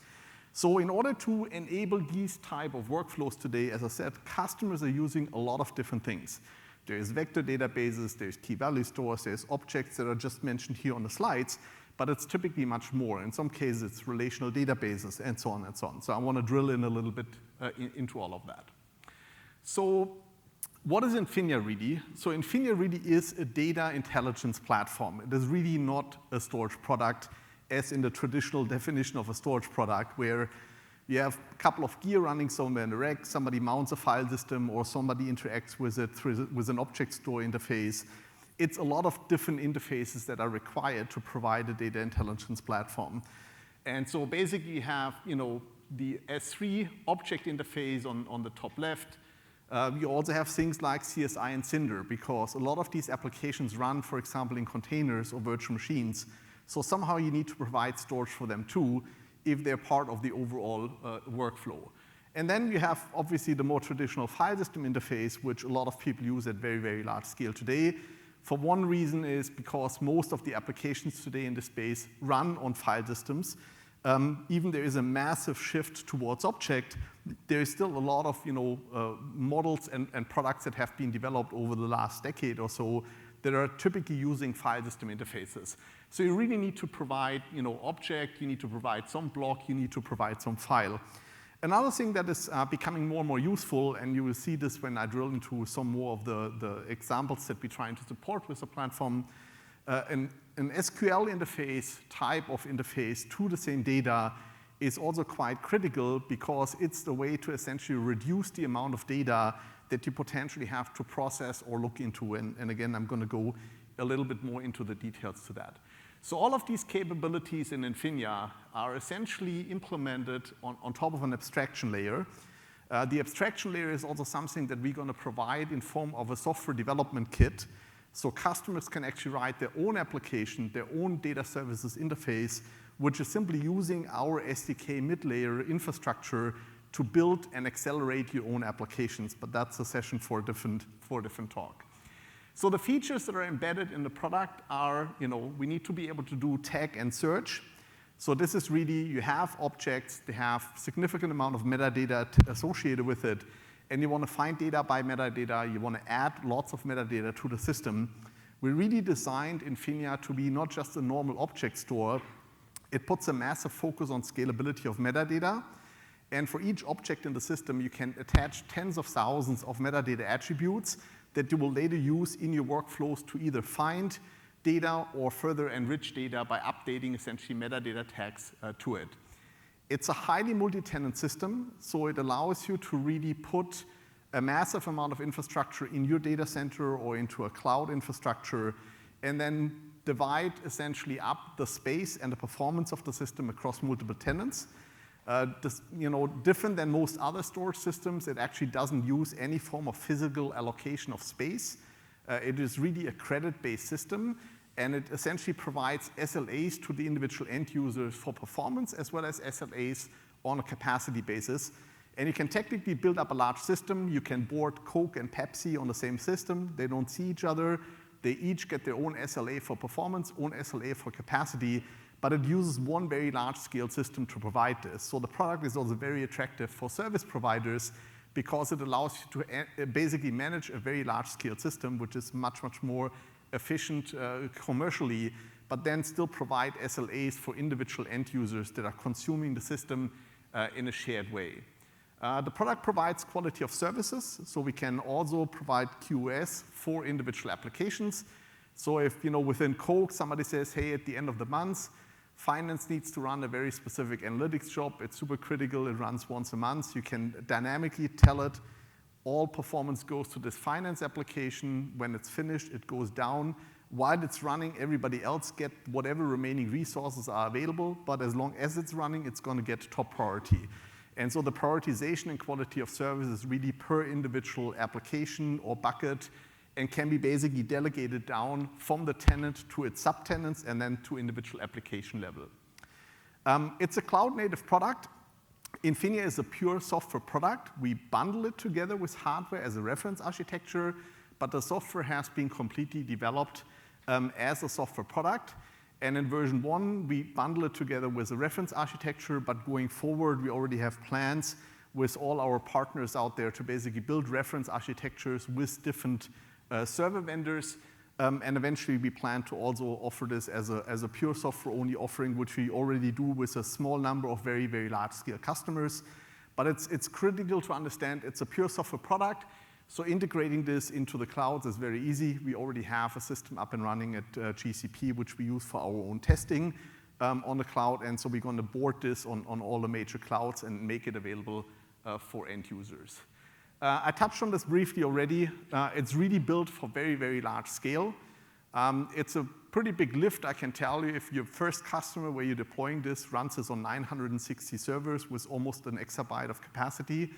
So in order to enable these type of workflows today, as I said, customers are using a lot of different things. There's vector databases, there's key value stores, there's objects that are just mentioned here on the slides, but it's typically much more. In some cases, it's relational databases, and so on and so on. So I want to drill in a little bit into all of that. So what is Infinia really? So Infinia really is a data intelligence platform. It is really not a storage product as in the traditional definition of a storage product, where you have a couple of gear running somewhere in the rack, somebody mounts a file system, or somebody interacts with it with an object store interface. It's a lot of different interfaces that are required to provide a data intelligence platform. And so basically you have the S3 object interface on the top left. You also have things like CSI and Cinder, because a lot of these applications run, for example, in containers or virtual machines. So somehow you need to provide storage for them too, if they're part of the overall workflow. And then you have, obviously, the more traditional file system interface, which a lot of people use at very, very large scale today. For one reason is because most of the applications today in this space run on file systems. Even there is a massive shift towards object, there is still a lot of models and products that have been developed over the last decade or so that are typically using file system interfaces. So you really need to provide object, you need to provide some block, you need to provide some file. Another thing that is becoming more and more useful, and you will see this when I drill into some more of the examples that we're trying to support with the platform, an SQL interface, type of interface to the same data is also quite critical because it's the way to essentially reduce the amount of data that you potentially have to process or look into. And again, I'm going to go a little bit more into the details to that. So all of these capabilities in NVIDIA are essentially implemented on top of an abstraction layer. The abstraction layer is also something that we're going to provide in form of a software development kit. So customers can actually write their own application, their own data services interface, which is simply using our SDK mid-layer infrastructure to build and accelerate your own applications. But that's a session for a different talk. So the features that are embedded in the product are, we need to be able to do tag and search. So this is really, you have objects, they have significant amount of metadata associated with it, and you want to find data by metadata, you want to add lots of metadata to the system. We really designed NVIDIA to be not just a normal object store. It puts a massive focus on scalability of metadata. And for each object in the system, you can attach tens of thousands of metadata attributes that you will later use in your workflows to either find data or further enrich data by updating essentially metadata tags to it. It's a highly multi-tenant system, so it allows you to really put a massive amount of infrastructure in your data center or into a cloud infrastructure, and then divide essentially up the space and the performance of the system across multiple tenants. Different than most other storage systems, it actually doesn't use any form of physical allocation of space. It is really a credit-based system, and it essentially provides SLAs to the individual end users for performance, as well as SLAs on a capacity basis. And you can technically build up a large system. You can board Coke and Pepsi on the same system. They don't see each other. They each get their own SLA for performance, own SLA for capacity, but it uses one very large-scale system to provide this. So the product is also very attractive for service providers because it allows you to basically manage a very large-scale system, which is much, much more efficient commercially, but then still provide SLAs for individual end users that are consuming the system in a shared way. The product provides quality of services, so we can also provide QoS for individual applications. So if within Coke somebody says, hey, at the end of the month, finance needs to run a very specific analytics job, it's super critical, it runs once a month, you can dynamically tell it all performance goes to this finance application. When it's finished, it goes down. While it's running, everybody else get whatever remaining resources are available, but as long as it's running, it's going to get top priority. And so the prioritization and quality of service is really per individual application or bucket and can be basically delegated down from the tenant to its subtenants and then to individual application level. It's a cloud-native product. NVIDIA is a pure software product. We bundle it together with hardware as a reference architecture, but the software has been completely developed as a software product. And in version 1, we bundle it together with a reference architecture, but going forward, we already have plans with all our partners out there to basically build reference architectures with different server vendors. And eventually, we plan to also offer this as a pure software-only offering, which we already do with a small number of very, very large-scale customers. But it's critical to understand it's a pure software product. So integrating this into the clouds is very easy. We already have a system up and running at GCP, which we use for our own testing on the cloud. And so we're going to board this on all the major clouds and make it available for end users. I touched on this briefly already. It's really built for very, very large scale. It's a pretty big lift, I can tell you. If your first customer where you're deploying this runs this on 960 servers with almost an exabyte of capacity,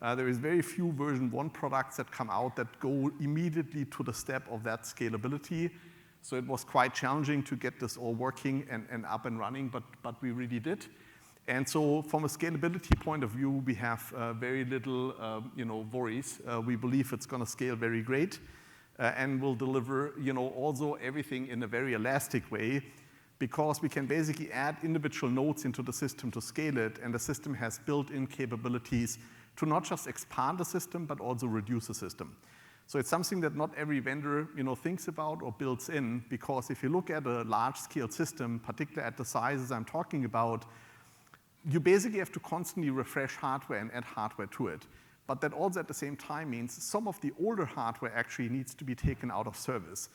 there is very few version 1 products that come out that go immediately to the step of that scalability. So it was quite challenging to get this all working and up and running, but we really did. And so from a scalability point of view, we have very little worries. We believe it's going to scale very great and will deliver also everything in a very elastic way, because we can basically add individual nodes into the system to scale it, and the system has built-in capabilities to not just expand the system, but also reduce the system. So it's something that not every vendor thinks about or builds in, because if you look at a large-scale system, particularly at the sizes I'm talking about, you basically have to constantly refresh hardware and add hardware to it. But that also at the same time means some of the older hardware actually needs to be taken out of service.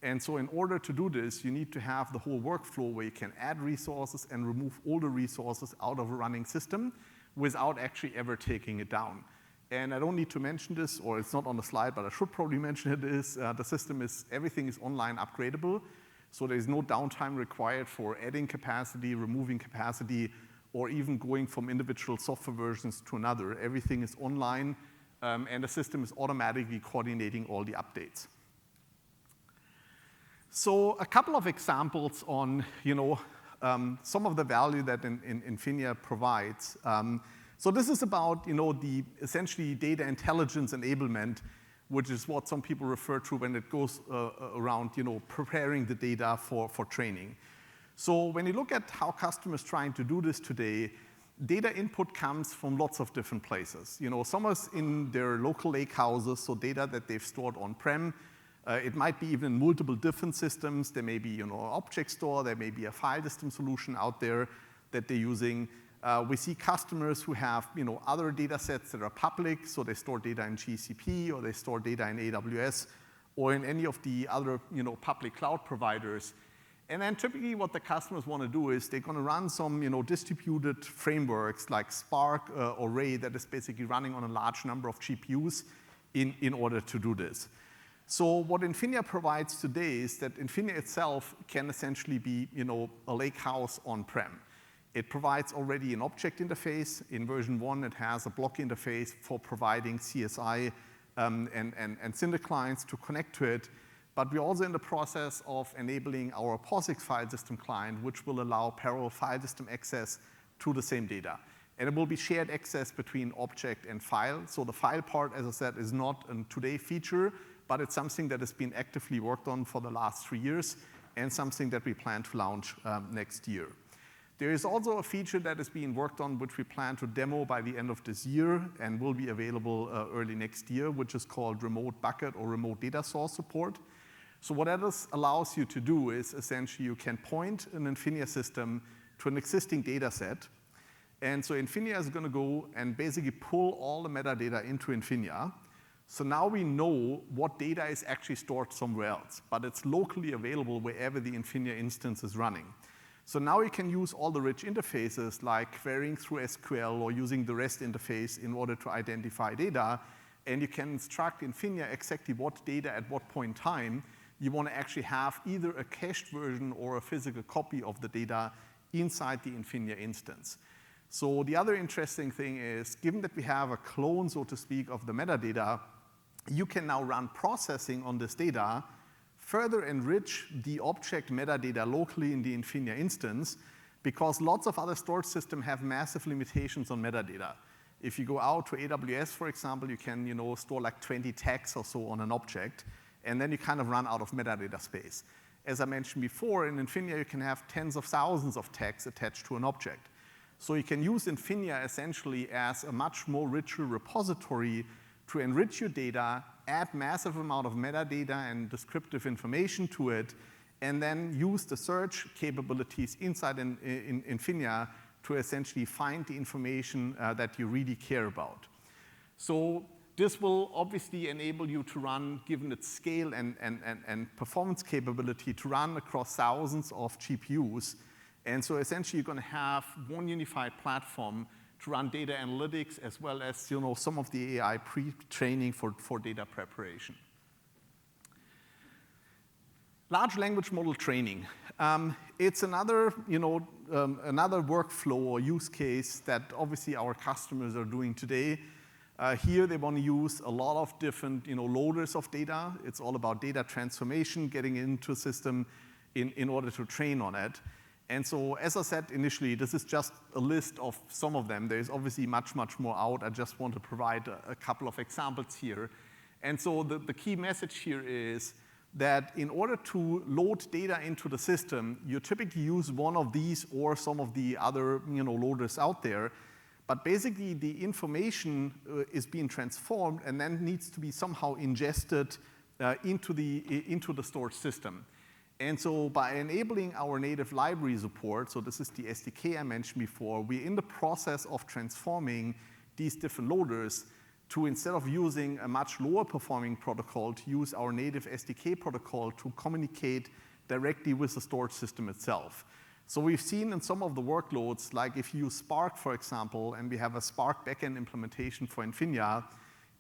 And so in order to do this, you need to have the whole workflow where you can add resources and remove older resources out of a running system without actually ever taking it down. And I don't need to mention this, or it's not on the slide, but I should probably mention it, is the system is, everything is online upgradable. So there's no downtime required for adding capacity, removing capacity, or even going from individual software versions to another. Everything is online, and the system is automatically coordinating all the updates. So a couple of examples on some of the value that Infinia provides. So this is about the essentially data intelligence enablement, which is what some people refer to when it goes around preparing the data for training. So when you look at how customers trying to do this today, data input comes from lots of different places. Some is in their local lake houses, so data that they've stored on-prem. It might be even in multiple different systems. There may be an object store. There may be a file system solution out there that they're using. We see customers who have other data sets that are public, so they store data in GCP, or they store data in AWS, or in any of the other public cloud providers. And then typically what the customers want to do is they're going to run some distributed frameworks like Spark or Ray that is basically running on a large number of GPUs in order to do this. So what Infinia provides today is that Infinia itself can essentially be a lake house on-prem. It provides already an object interface. In version 1, it has a Bloch interface for providing CSI and Cinder clients to connect to it. But we're also in the process of enabling our POSIX file system client, which will allow parallel file system access to the same data. And it will be shared access between object and file. So the file part, as I said, is not a today feature, but it's something that has been actively worked on for the last 3 years and something that we plan to launch next year. There is also a feature that is being worked on, which we plan to demo by the end of this year and will be available early next year, which is called remote bucket or remote data source support. So what that allows you to do is essentially you can point an Infinia system to an existing data set. And so Infinia is going to go and basically pull all the metadata into Infinia. So now we know what data is actually stored somewhere else, but it's locally available wherever the Infinia instance is running. So now you can use all the rich interfaces like querying through SQL or using the REST interface in order to identify data. And you can instruct Infinia exactly what data at what point in time you want to actually have either a cached version or a physical copy of the data inside the Infinia instance. So the other interesting thing is, given that we have a clone, so to speak, of the metadata, you can now run processing on this data, further enrich the object metadata locally in the Infinia instance, because lots of other storage systems have massive limitations on metadata. If you go out to AWS, for example, you can store like 20 tags or so on an object, and then you kind of run out of metadata space. As I mentioned before, in Infinia, you can have tens of thousands of tags attached to an object. So you can use Infinia essentially as a much more richer repository to enrich your data, add massive amount of metadata and descriptive information to it, and then use the search capabilities inside in Infinia to essentially find the information that you really care about. So this will obviously enable you to run, given its scale and performance capability, to run across thousands of GPUs. And so essentially you're going to have one unified platform to run data analytics as well as some of the AI pre-training for data preparation. Large language model training. It's another, another workflow or use case that obviously our customers are doing today. Here they want to use a lot of different loaders of data. It's all about data transformation, getting into a system in order to train on it. And so, as I said initially, this is just a list of some of them. There's obviously much, much more out. I just want to provide a couple of examples here. And so the key message here is that in order to load data into the system, you typically use one of these or some of the other loaders out there. But basically, the information is being transformed and then needs to be somehow ingested into the storage system. And so by enabling our native library support, so this is the SDK I mentioned before, we're in the process of transforming these different loaders to, instead of using a much lower performing protocol, to use our native SDK protocol to communicate directly with the storage system itself. So we've seen in some of the workloads, like if you use Spark, for example, and we have a Spark backend implementation for NVIDIA,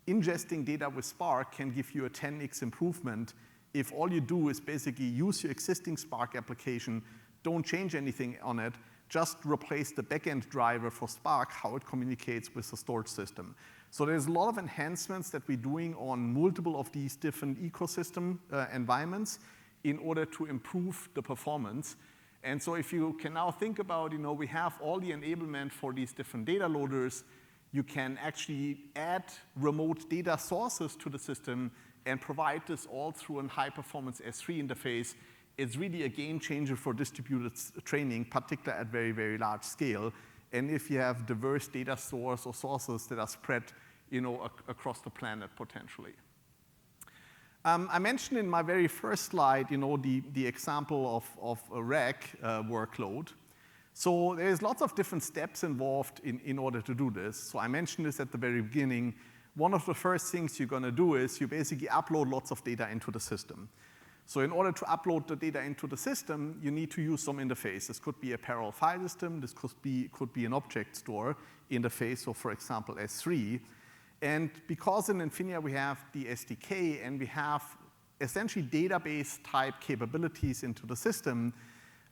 ingesting data with Spark can give you a 10x improvement if all you do is basically use your existing Spark application, don't change anything on it, just replace the backend driver for Spark, how it communicates with the storage system. So there's a lot of enhancements that we're doing on multiple of these different ecosystem environments in order to improve the performance. And so if you can now think about, we have all the enablement for these different data loaders, you can actually add remote data sources to the system and provide this all through a high-performance S3 interface. It's really a game changer for distributed training, particularly at very, very large scale. And if you have diverse data stores or sources that are spread across the planet potentially. I mentioned in my very first slide the example of a rack workload. So there's lots of different steps involved in order to do this. So I mentioned this at the very beginning. One of the first things you're going to do is you basically upload lots of data into the system. So in order to upload the data into the system, you need to use some interface. This could be a parallel file system. This could be an object store interface, so for example, S3. And because in NVIDIA we have the SDK and we have essentially database type capabilities into the system,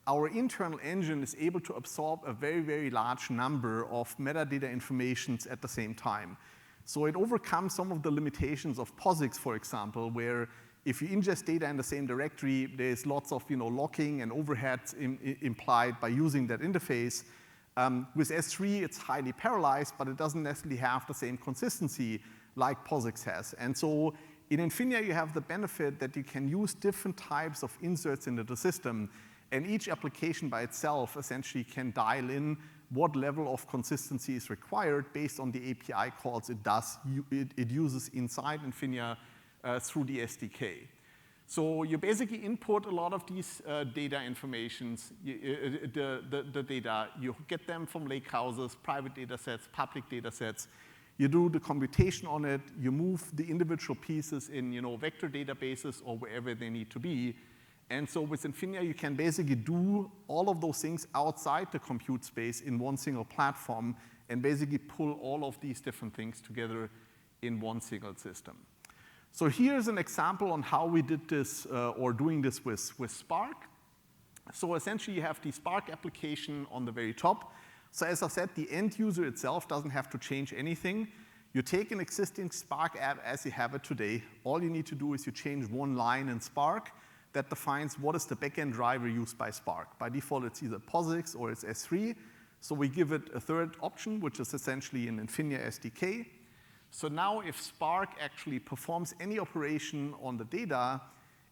our internal engine is able to absorb a very, very large number of metadata informations at the same time. So it overcomes some of the limitations of POSIX, for example, where if you ingest data in the same directory, there's lots of locking and overheads implied by using that interface. With S3, it's highly parallelized, but it doesn't necessarily have the same consistency like POSIX has. And so in NVIDIA, you have the benefit that you can use different types of inserts into the system, and each application by itself essentially can dial in what level of consistency is required based on the API calls it uses inside NVIDIA through the SDK. So you basically input a lot of these data informations, the data. You get them from lakehouses, private data sets, public data sets. You do the computation on it. You move the individual pieces in vector databases or wherever they need to be. And so with NVIDIA, you can basically do all of those things outside the compute space in one single platform and basically pull all of these different things together in one single system. So here's an example on how we did this or doing this with Spark. So essentially, you have the Spark application on the very top. So as I said, the end user itself doesn't have to change anything. You take an existing Spark app as you have it today. All you need to do is you change one line in Spark that defines what is the backend driver used by Spark. By default, it's either POSIX or it's S3. So we give it a third option, which is essentially an NVIDIA SDK. So now if Spark actually performs any operation on the data,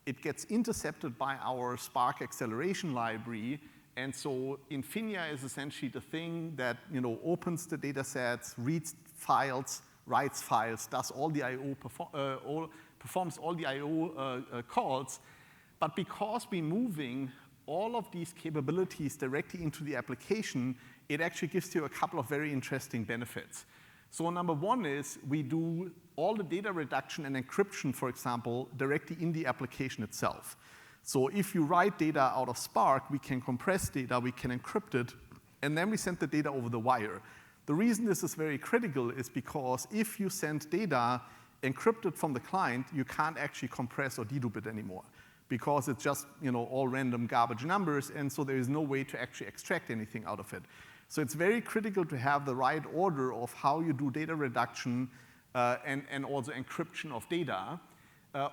it gets intercepted by our Spark acceleration library. And so NVIDIA is essentially the thing that opens the data sets, reads files, writes files, does all the I/O, performs all the I/O calls. But because we're moving all of these capabilities directly into the application, it actually gives you a couple of very interesting benefits. So number one is we do all the data reduction and encryption, for example, directly in the application itself. So if you write data out of Spark, we can compress data, we can encrypt it, and then we send the data over the wire. The reason this is very critical is because if you send data encrypted from the client, you can't actually compress or dedupe it anymore, because it's just all random garbage numbers, and so there is no way to actually extract anything out of it. So it's very critical to have the right order of how you do data reduction and also encryption of data.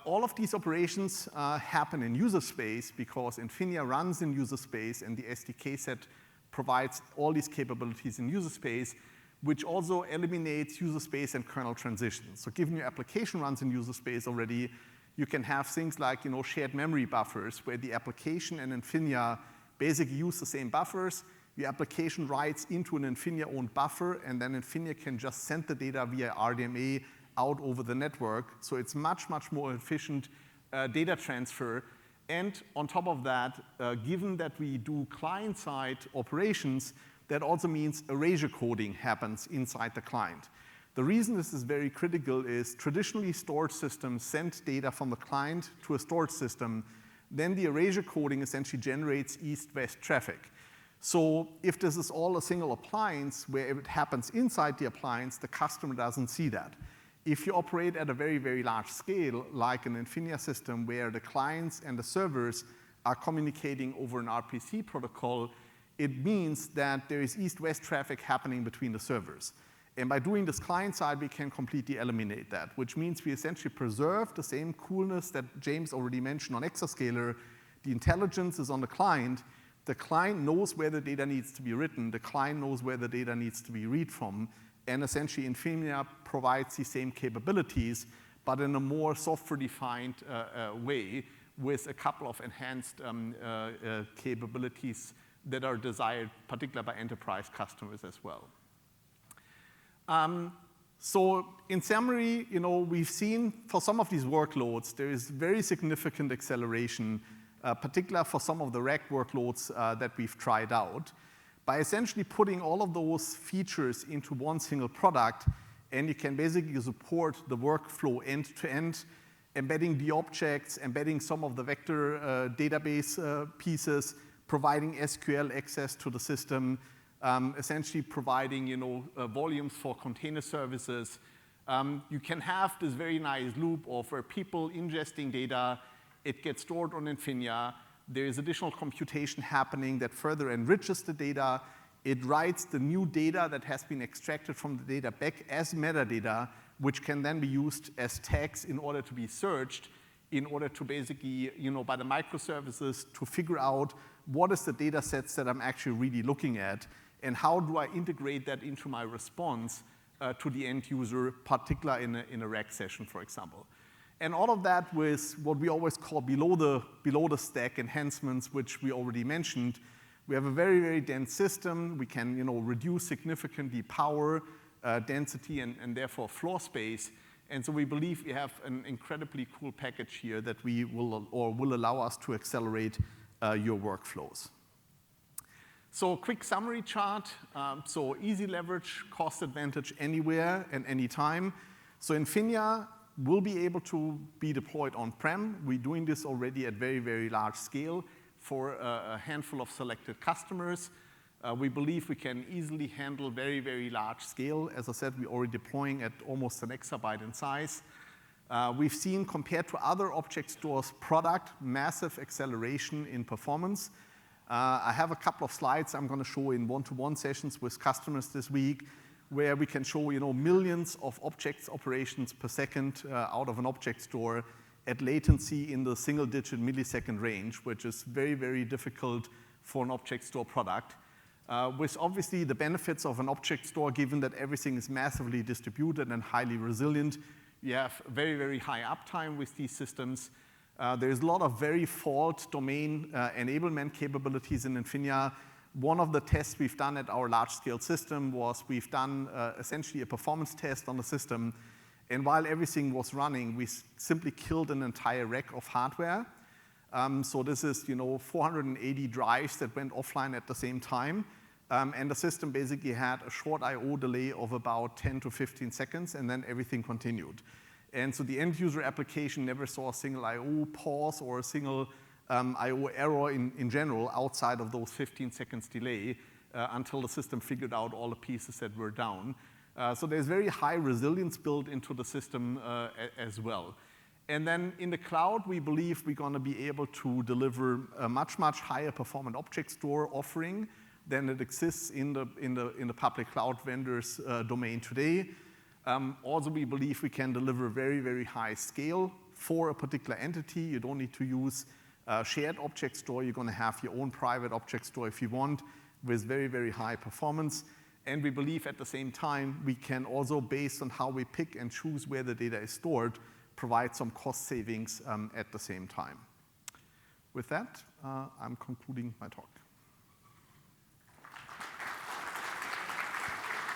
All of these operations happen in user space because NVIDIA runs in user space, and the SDK set provides all these capabilities in user space, which also eliminates user space and kernel transitions. So given your application runs in user space already, you can have things like shared memory buffers where the application and NVIDIA basically use the same buffers. Your application writes into an NVIDIA-owned buffer, and then NVIDIA can just send the data via RDMA out over the network. So it's much, much more efficient data transfer. And on top of that, given that we do client-side operations, that also means erasure coding happens inside the client. The reason this is very critical is traditionally storage systems send data from the client to a storage system. Then the erasure coding essentially generates east-west traffic. So if this is all a single appliance where it happens inside the appliance, the customer doesn't see that. If you operate at a very, very large scale, like an NVIDIA system where the clients and the servers are communicating over an RPC protocol, it means that there is east-west traffic happening between the servers. And by doing this client-side, we can completely eliminate that, which means we essentially preserve the same coolness that James already mentioned on Exascaler. The intelligence is on the client. The client knows where the data needs to be written. The client knows where the data needs to be read from. And essentially, NVIDIA provides the same capabilities, but in a more software-defined way with a couple of enhanced capabilities that are desired, particularly by enterprise customers as well. So in summary, we've seen for some of these workloads, there is very significant acceleration, particularly for some of the rack workloads that we've tried out. By essentially putting all of those features into one single product, and you can basically support the workflow end to end, embedding the objects, embedding some of the vector database pieces, providing SQL access to the system, essentially providing volumes for container services. You can have this very nice loop of where people ingesting data, it gets stored on NVIDIA. There is additional computation happening that further enriches the data. It writes the new data that has been extracted from the data back as metadata, which can then be used as tags in order to be searched, in order to basically, by the microservices to figure out what is the data sets that I'm actually really looking at, and how do I integrate that into my response to the end user, particularly in a rack session, for example. And all of that with what we always call below the stack enhancements, which we already mentioned. We have a very, very dense system. We can reduce significantly power, density, and therefore floor space. And so we believe we have an incredibly cool package here that will allow us to accelerate your workflows. So quick summary chart. So easy leverage, cost advantage anywhere and anytime. So NVIDIA will be able to be deployed on-prem. We're doing this already at very, very large scale for a handful of selected customers. We believe we can easily handle very, very large scale. As I said, we're already deploying at almost an exabyte in size. We've seen, compared to other object stores product, massive acceleration in performance. I have a couple of slides I'm going to show in one-to-one sessions with customers this week, where we can show millions of objects operations per second out of an object store at latency in the single-digit millisecond range, which is very, very difficult for an object store product. With obviously the benefits of an object store, given that everything is massively distributed and highly resilient, you have very, very high uptime with these systems. There's a lot of very fault domain enablement capabilities in NVIDIA. One of the tests we've done at our large-scale system was we've done essentially a performance test on the system. And while everything was running, we simply killed an entire rack of hardware. So this is 480 drives that went offline at the same time. And the system basically had a short I/O delay of about 10 to 15 seconds, and then everything continued. And so the end user application never saw a single I/O pause or a single I/O error in general outside of those 15 seconds delay until the system figured out all the pieces that were down. So there's very high resilience built into the system as well. And then in the cloud, we believe we're going to be able to deliver a much, much higher performant object store offering than it exists in the public cloud vendors domain today. Also, we believe we can deliver very, very high scale for a particular entity. You don't need to use a shared object store. You're going to have your own private object store if you want, with very, very high performance. And we believe at the same time, we can also, based on how we pick and choose where the data is stored, provide some cost savings at the same time. With that, I'm concluding my talk.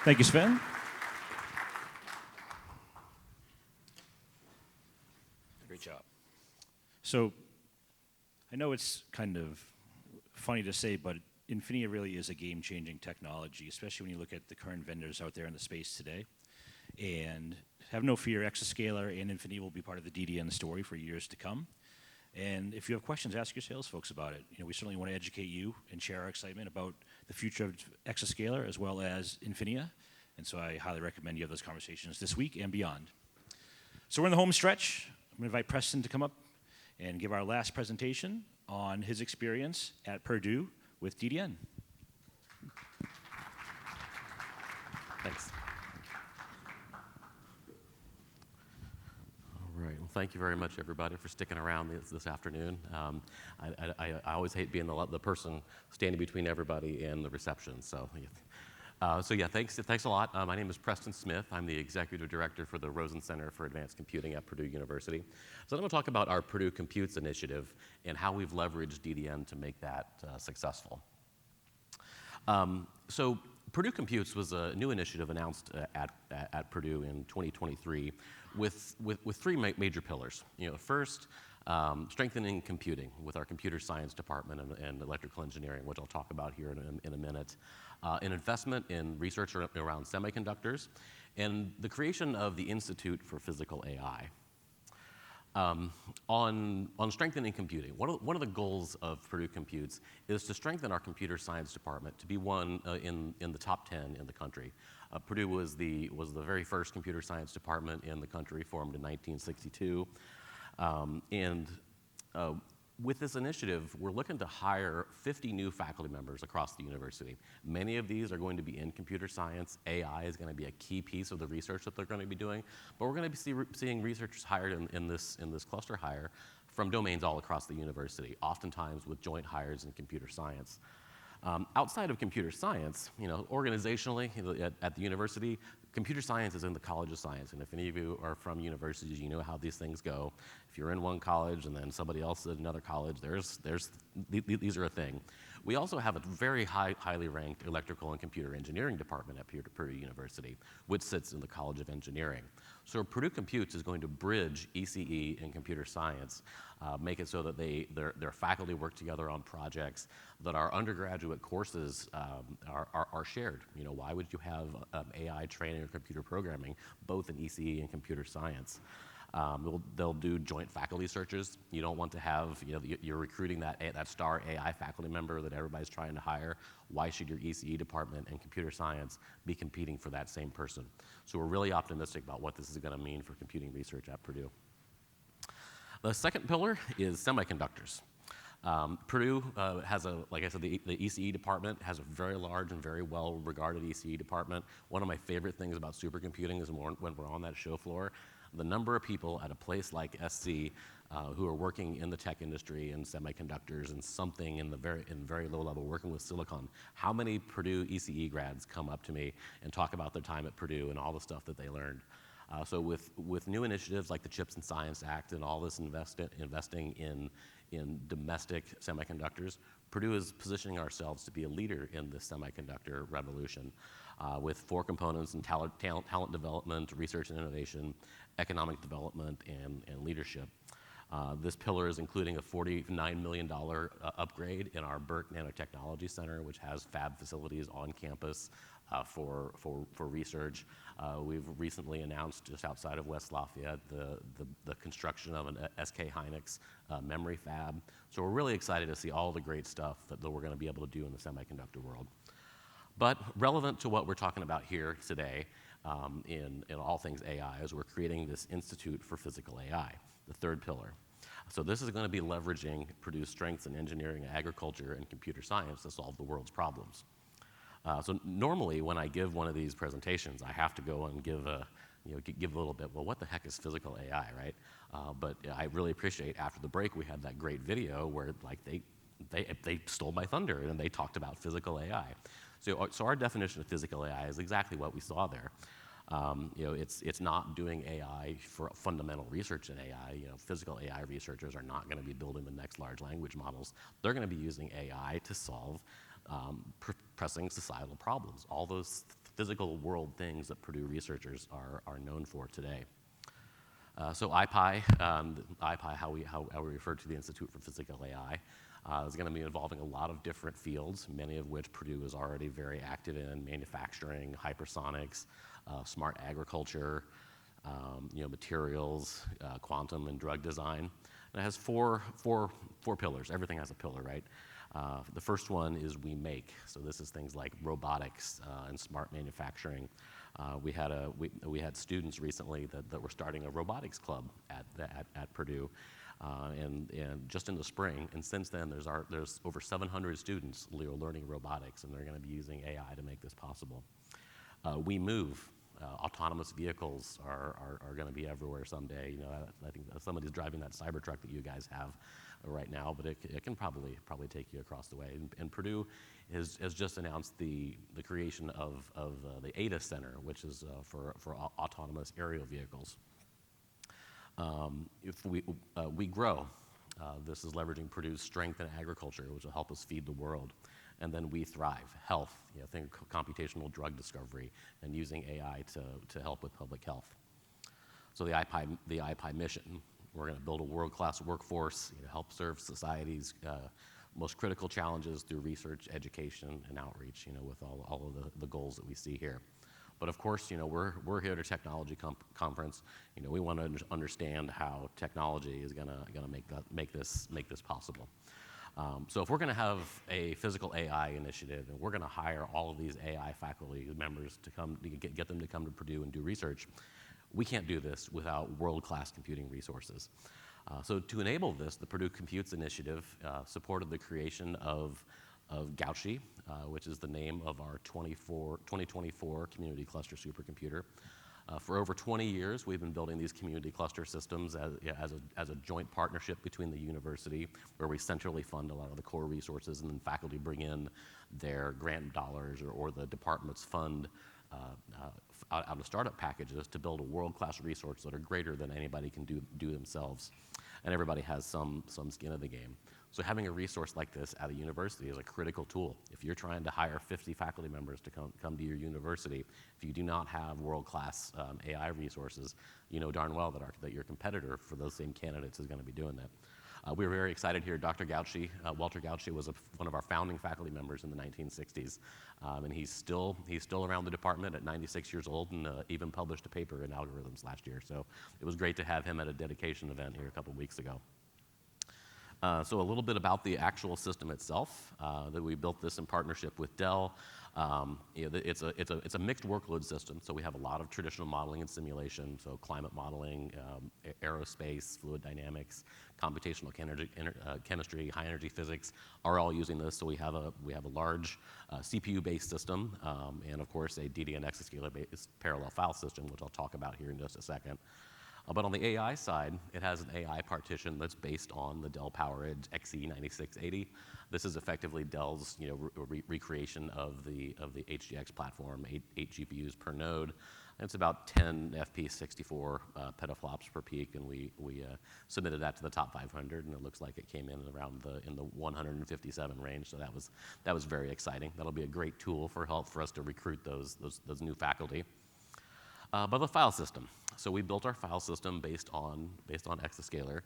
Thank you, Sven. Great job. So I know it's kind of funny to say, but NVIDIA really is a game-changing technology, especially when you look at the current vendors out there in the space today. And have no fear, Exascaler and NVIDIA will be part of the DDN story for years to come. And if you have questions, ask your sales folks about it. We certainly want to educate you and share our excitement about the future of Exascaler as well as NVIDIA. And so I highly recommend you have those conversations this week and beyond. So we're in the home stretch. I'm going to invite Preston to come up and give our last presentation on his experience at Purdue with DDN. Thanks. All right. Well, thank you very much, everybody, for sticking around this afternoon. I always hate being the person standing between everybody and the reception. So yeah, thanks a lot. My name is Preston Smith. I'm the Executive Director for the Rosen Center for Advanced Computing at Purdue University. So I'm going to talk about our Purdue Computes initiative and how we've leveraged DDN to make that successful. So Purdue Computes was a new initiative announced at Purdue in 2023 with three major pillars. First, strengthening computing with our computer science department and electrical engineering, which I'll talk about here in a minute. An investment in research around semiconductors, and the creation of the Institute for Physical AI. On strengthening computing, one of the goals of Purdue Computes is to strengthen our computer science department to be one in the top 10 in the country. Purdue was the very first computer science department in the country, formed in 1962. With this initiative, we're looking to hire 50 new faculty members across the university. Many of these are going to be in computer science. AI is going to be a key piece of the research that they're going to be doing. But we're going to be seeing researchers hired in this cluster hire from domains all across the university, oftentimes with joint hires in computer science. Outside of computer science, organizationally at the university, computer science is in the College of Science, and if any of you are from universities, you know how these things go. If you're in one college and then somebody else at another college, these are a thing. We also have a very highly ranked electrical and computer engineering department at Purdue University, which sits in the College of Engineering. So Purdue Computes is going to bridge ECE and computer science, make it so that their faculty work together on projects, that our undergraduate courses are shared. Why would you have AI training or computer programming, both in ECE and computer science? They'll do joint faculty searches. You don't want to have, you're recruiting that star AI faculty member that everybody's trying to hire. Why should your ECE department and computer science be competing for that same person? So we're really optimistic about what this is going to mean for computing research at Purdue. The second pillar is semiconductors. Purdue has like I said, the ECE department has a very large and very well-regarded ECE department. One of my favorite things about supercomputing is when we're on that show floor, the number of people at a place like SC who are working in the tech industry and semiconductors and something in very low level working with silicon. How many Purdue ECE grads come up to me and talk about their time at Purdue and all the stuff that they learned? So with new initiatives like the CHIPS and Science Act and all this investing in domestic semiconductors, Purdue is positioning ourselves to be a leader in the semiconductor revolution with 4 components in talent development, research and innovation, economic development, and leadership. This pillar is including a $49 million upgrade in our Burke Nanotechnology Center, which has fab facilities on campus for research. We've recently announced just outside of West Lafayette the construction of an SK Hynix memory fab. So we're really excited to see all the great stuff that we're going to be able to do in the semiconductor world. But relevant to what we're talking about here today in all things AI is we're creating this Institute for Physical AI, the third pillar. So this is going to be leveraging Purdue's strengths in engineering, agriculture, and computer science to solve the world's problems. So normally when I give one of these presentations, I have to go and give give a little bit, well, what the heck is physical AI, right? But I really appreciate after the break we had that great video where like they stole my thunder and they talked about physical AI. So our definition of physical AI is exactly what we saw there. It's not doing AI for fundamental research in AI. Physical AI researchers are not going to be building the next large language models. They're going to be using AI to solve pressing societal problems. All those physical world things that Purdue researchers are known for today. So IPI, how we refer to the Institute for Physical AI, is going to be involving a lot of different fields, many of which Purdue is already very active in: manufacturing, hypersonics, smart agriculture, materials, quantum and drug design. And it has four pillars. Everything has a pillar, right? The first one is we make. So this is things like robotics and smart manufacturing. We had students recently that were starting a robotics club at Purdue, and just in the spring. And since then, there's over 700 students learning robotics, and they're going to be using AI to make this possible. We move. Autonomous vehicles are going to be everywhere someday. I think somebody's driving that Cybertruck that you guys have right now, but it can probably take you across the way. And Purdue has just announced the creation of the ADA Center, which is for autonomous aerial vehicles. If we grow, this is leveraging Purdue's strength in agriculture, which will help us feed the world. And then we thrive, health, think computational drug discovery, and using AI to help with public health. So the IPI mission, we're going to build a world-class workforce, help serve society's most critical challenges through research, education, and outreach, with all of the goals that we see here. But of course, we're here at a technology conference. We want to understand how technology is going to make this possible. So if we're going to have a physical AI initiative and we're going to hire all of these AI faculty members to get them to come to Purdue and do research, we can't do this without world-class computing resources. So to enable this, the Purdue Computes Initiative supported the creation of Gauchi, which is the name of our 2024 community cluster supercomputer. For over 20 years, we've been building these community cluster systems as a joint partnership between the university, where we centrally fund a lot of the core resources, and then faculty bring in their grant dollars or the departments fund out of startup packages to build a world-class resource that are greater than anybody can do themselves. And everybody has some skin in the game. So having a resource like this at a university is a critical tool. If you're trying to hire 50 faculty members to come to your university, if you do not have world-class AI resources, you know darn well that your competitor for those same candidates is going to be doing that. We were very excited here. Dr. Gauchi, Walter Gauchi, was one of our founding faculty members in the 1960s, and he's still around the department at 96 years old, and even published a paper in algorithms last year. So it was great to have him at a dedication event here a couple weeks ago. So a little bit about the actual system itself. That we built this in partnership with Dell. It's a mixed workload system, so we have a lot of traditional modeling and simulation, so climate modeling, aerospace, fluid dynamics, computational chemistry, high energy physics are all using this. So we have a large CPU-based system, and of course a DDN exascalar-based parallel file system, which I'll talk about here in just a second. But on the AI side, it has an AI partition that's based on the Dell PowerEdge XE9680. This is effectively Dell's recreation of the HGX platform, 8 GPUs per node. And it's about 10 FP64 petaflops per peak, and we submitted that to the top 500, and it looks like it came in around in the 157 range. So that was very exciting. That'll be a great tool for us to recruit those new faculty. But the file system. So we built our file system based on exascalar.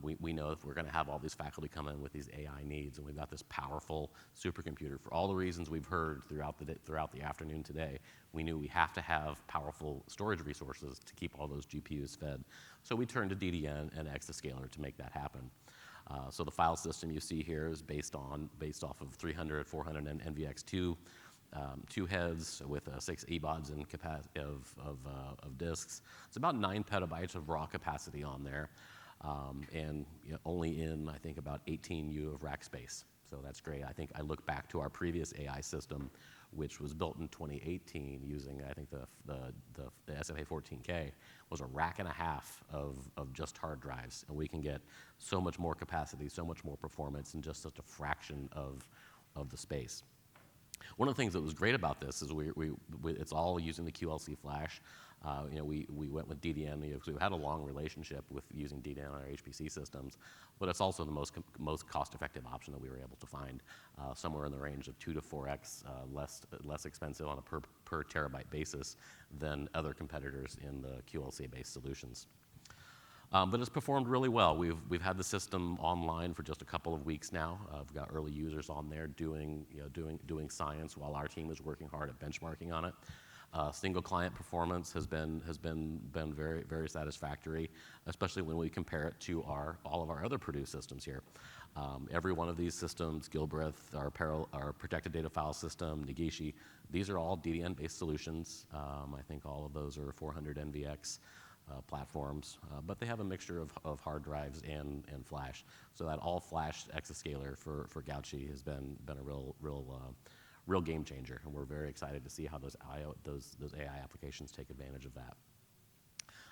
We know if we're going to have all these faculty come in with these AI needs, and we've got this powerful supercomputer for all the reasons we've heard throughout the afternoon today, we knew we have to have powerful storage resources to keep all those GPUs fed. So we turned to DDN and exascalar to make that happen. So the file system you see here is based off of 300, 400, and NVX2. 2 heads with 6 EBODs in capacity of disks. It's about 9 petabytes of raw capacity on there, and only in I think about 18 U of rack space. So that's great. I think I look back to our previous AI system, which was built in 2018 using, I think, the SMA 14K, was a rack and a half of just hard drives. And we can get so much more capacity, so much more performance in just such a fraction of the space. One of the things that was great about this is it's all using the QLC flash. We went with DDN because we've had a long relationship with using DDN on our HPC systems, but it's also the most cost-effective option that we were able to find, somewhere in the range of 2 to 4x less expensive on a per terabyte basis than other competitors in the QLC-based solutions. But it's performed really well. We've had the system online for just a couple of weeks now. We've got early users on there doing science while our team is working hard at benchmarking on it. Single client performance has been very, very satisfactory, especially when we compare it to all of our other Purdue systems here. Every one of these systems, Gilbreth, our protected data file system, Negishi, these are all DDN-based solutions. I think all of those are 400 NVX platforms, but they have a mixture of hard drives and flash. So that all-flash exascaler for Gauchi has been a real game changer, and we're very excited to see how those AI applications take advantage of that.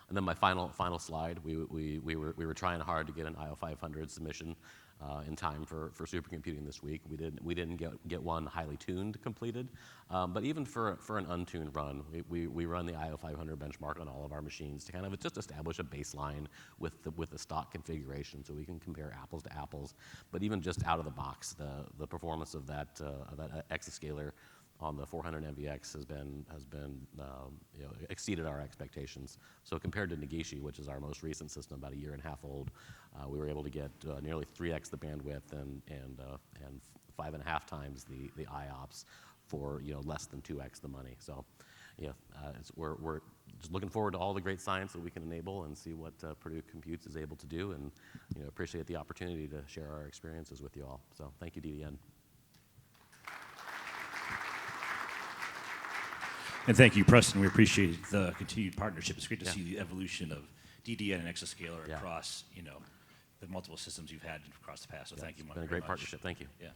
And then my final slide, we were trying hard to get an IO 500 submission in time for supercomputing this week. We didn't get one highly tuned completed, but even for an untuned run, we run the IO 500 benchmark on all of our machines to kind of just establish a baseline with the stock configuration, so we can compare apples to apples. But even just out of the box, the performance of that exascaler on the 400 NVX has been exceeded our expectations. So compared to Negishi, which is our most recent system, about 1.5 years old, we were able to get nearly 3x the bandwidth and 5.5 times the IOPS for less than 2x the money. So we're just looking forward to all the great science that we can enable and see what Purdue Computes is able to do, and appreciate the opportunity to share our experiences with you all. So thank you, DDN. And thank you, Preston. We appreciate the continued partnership. It's great to see the evolution of DDN and Exascaler across, the multiple systems you've had across the past. So thank you, Marc. It's been a great partnership. Thank you. Yeah.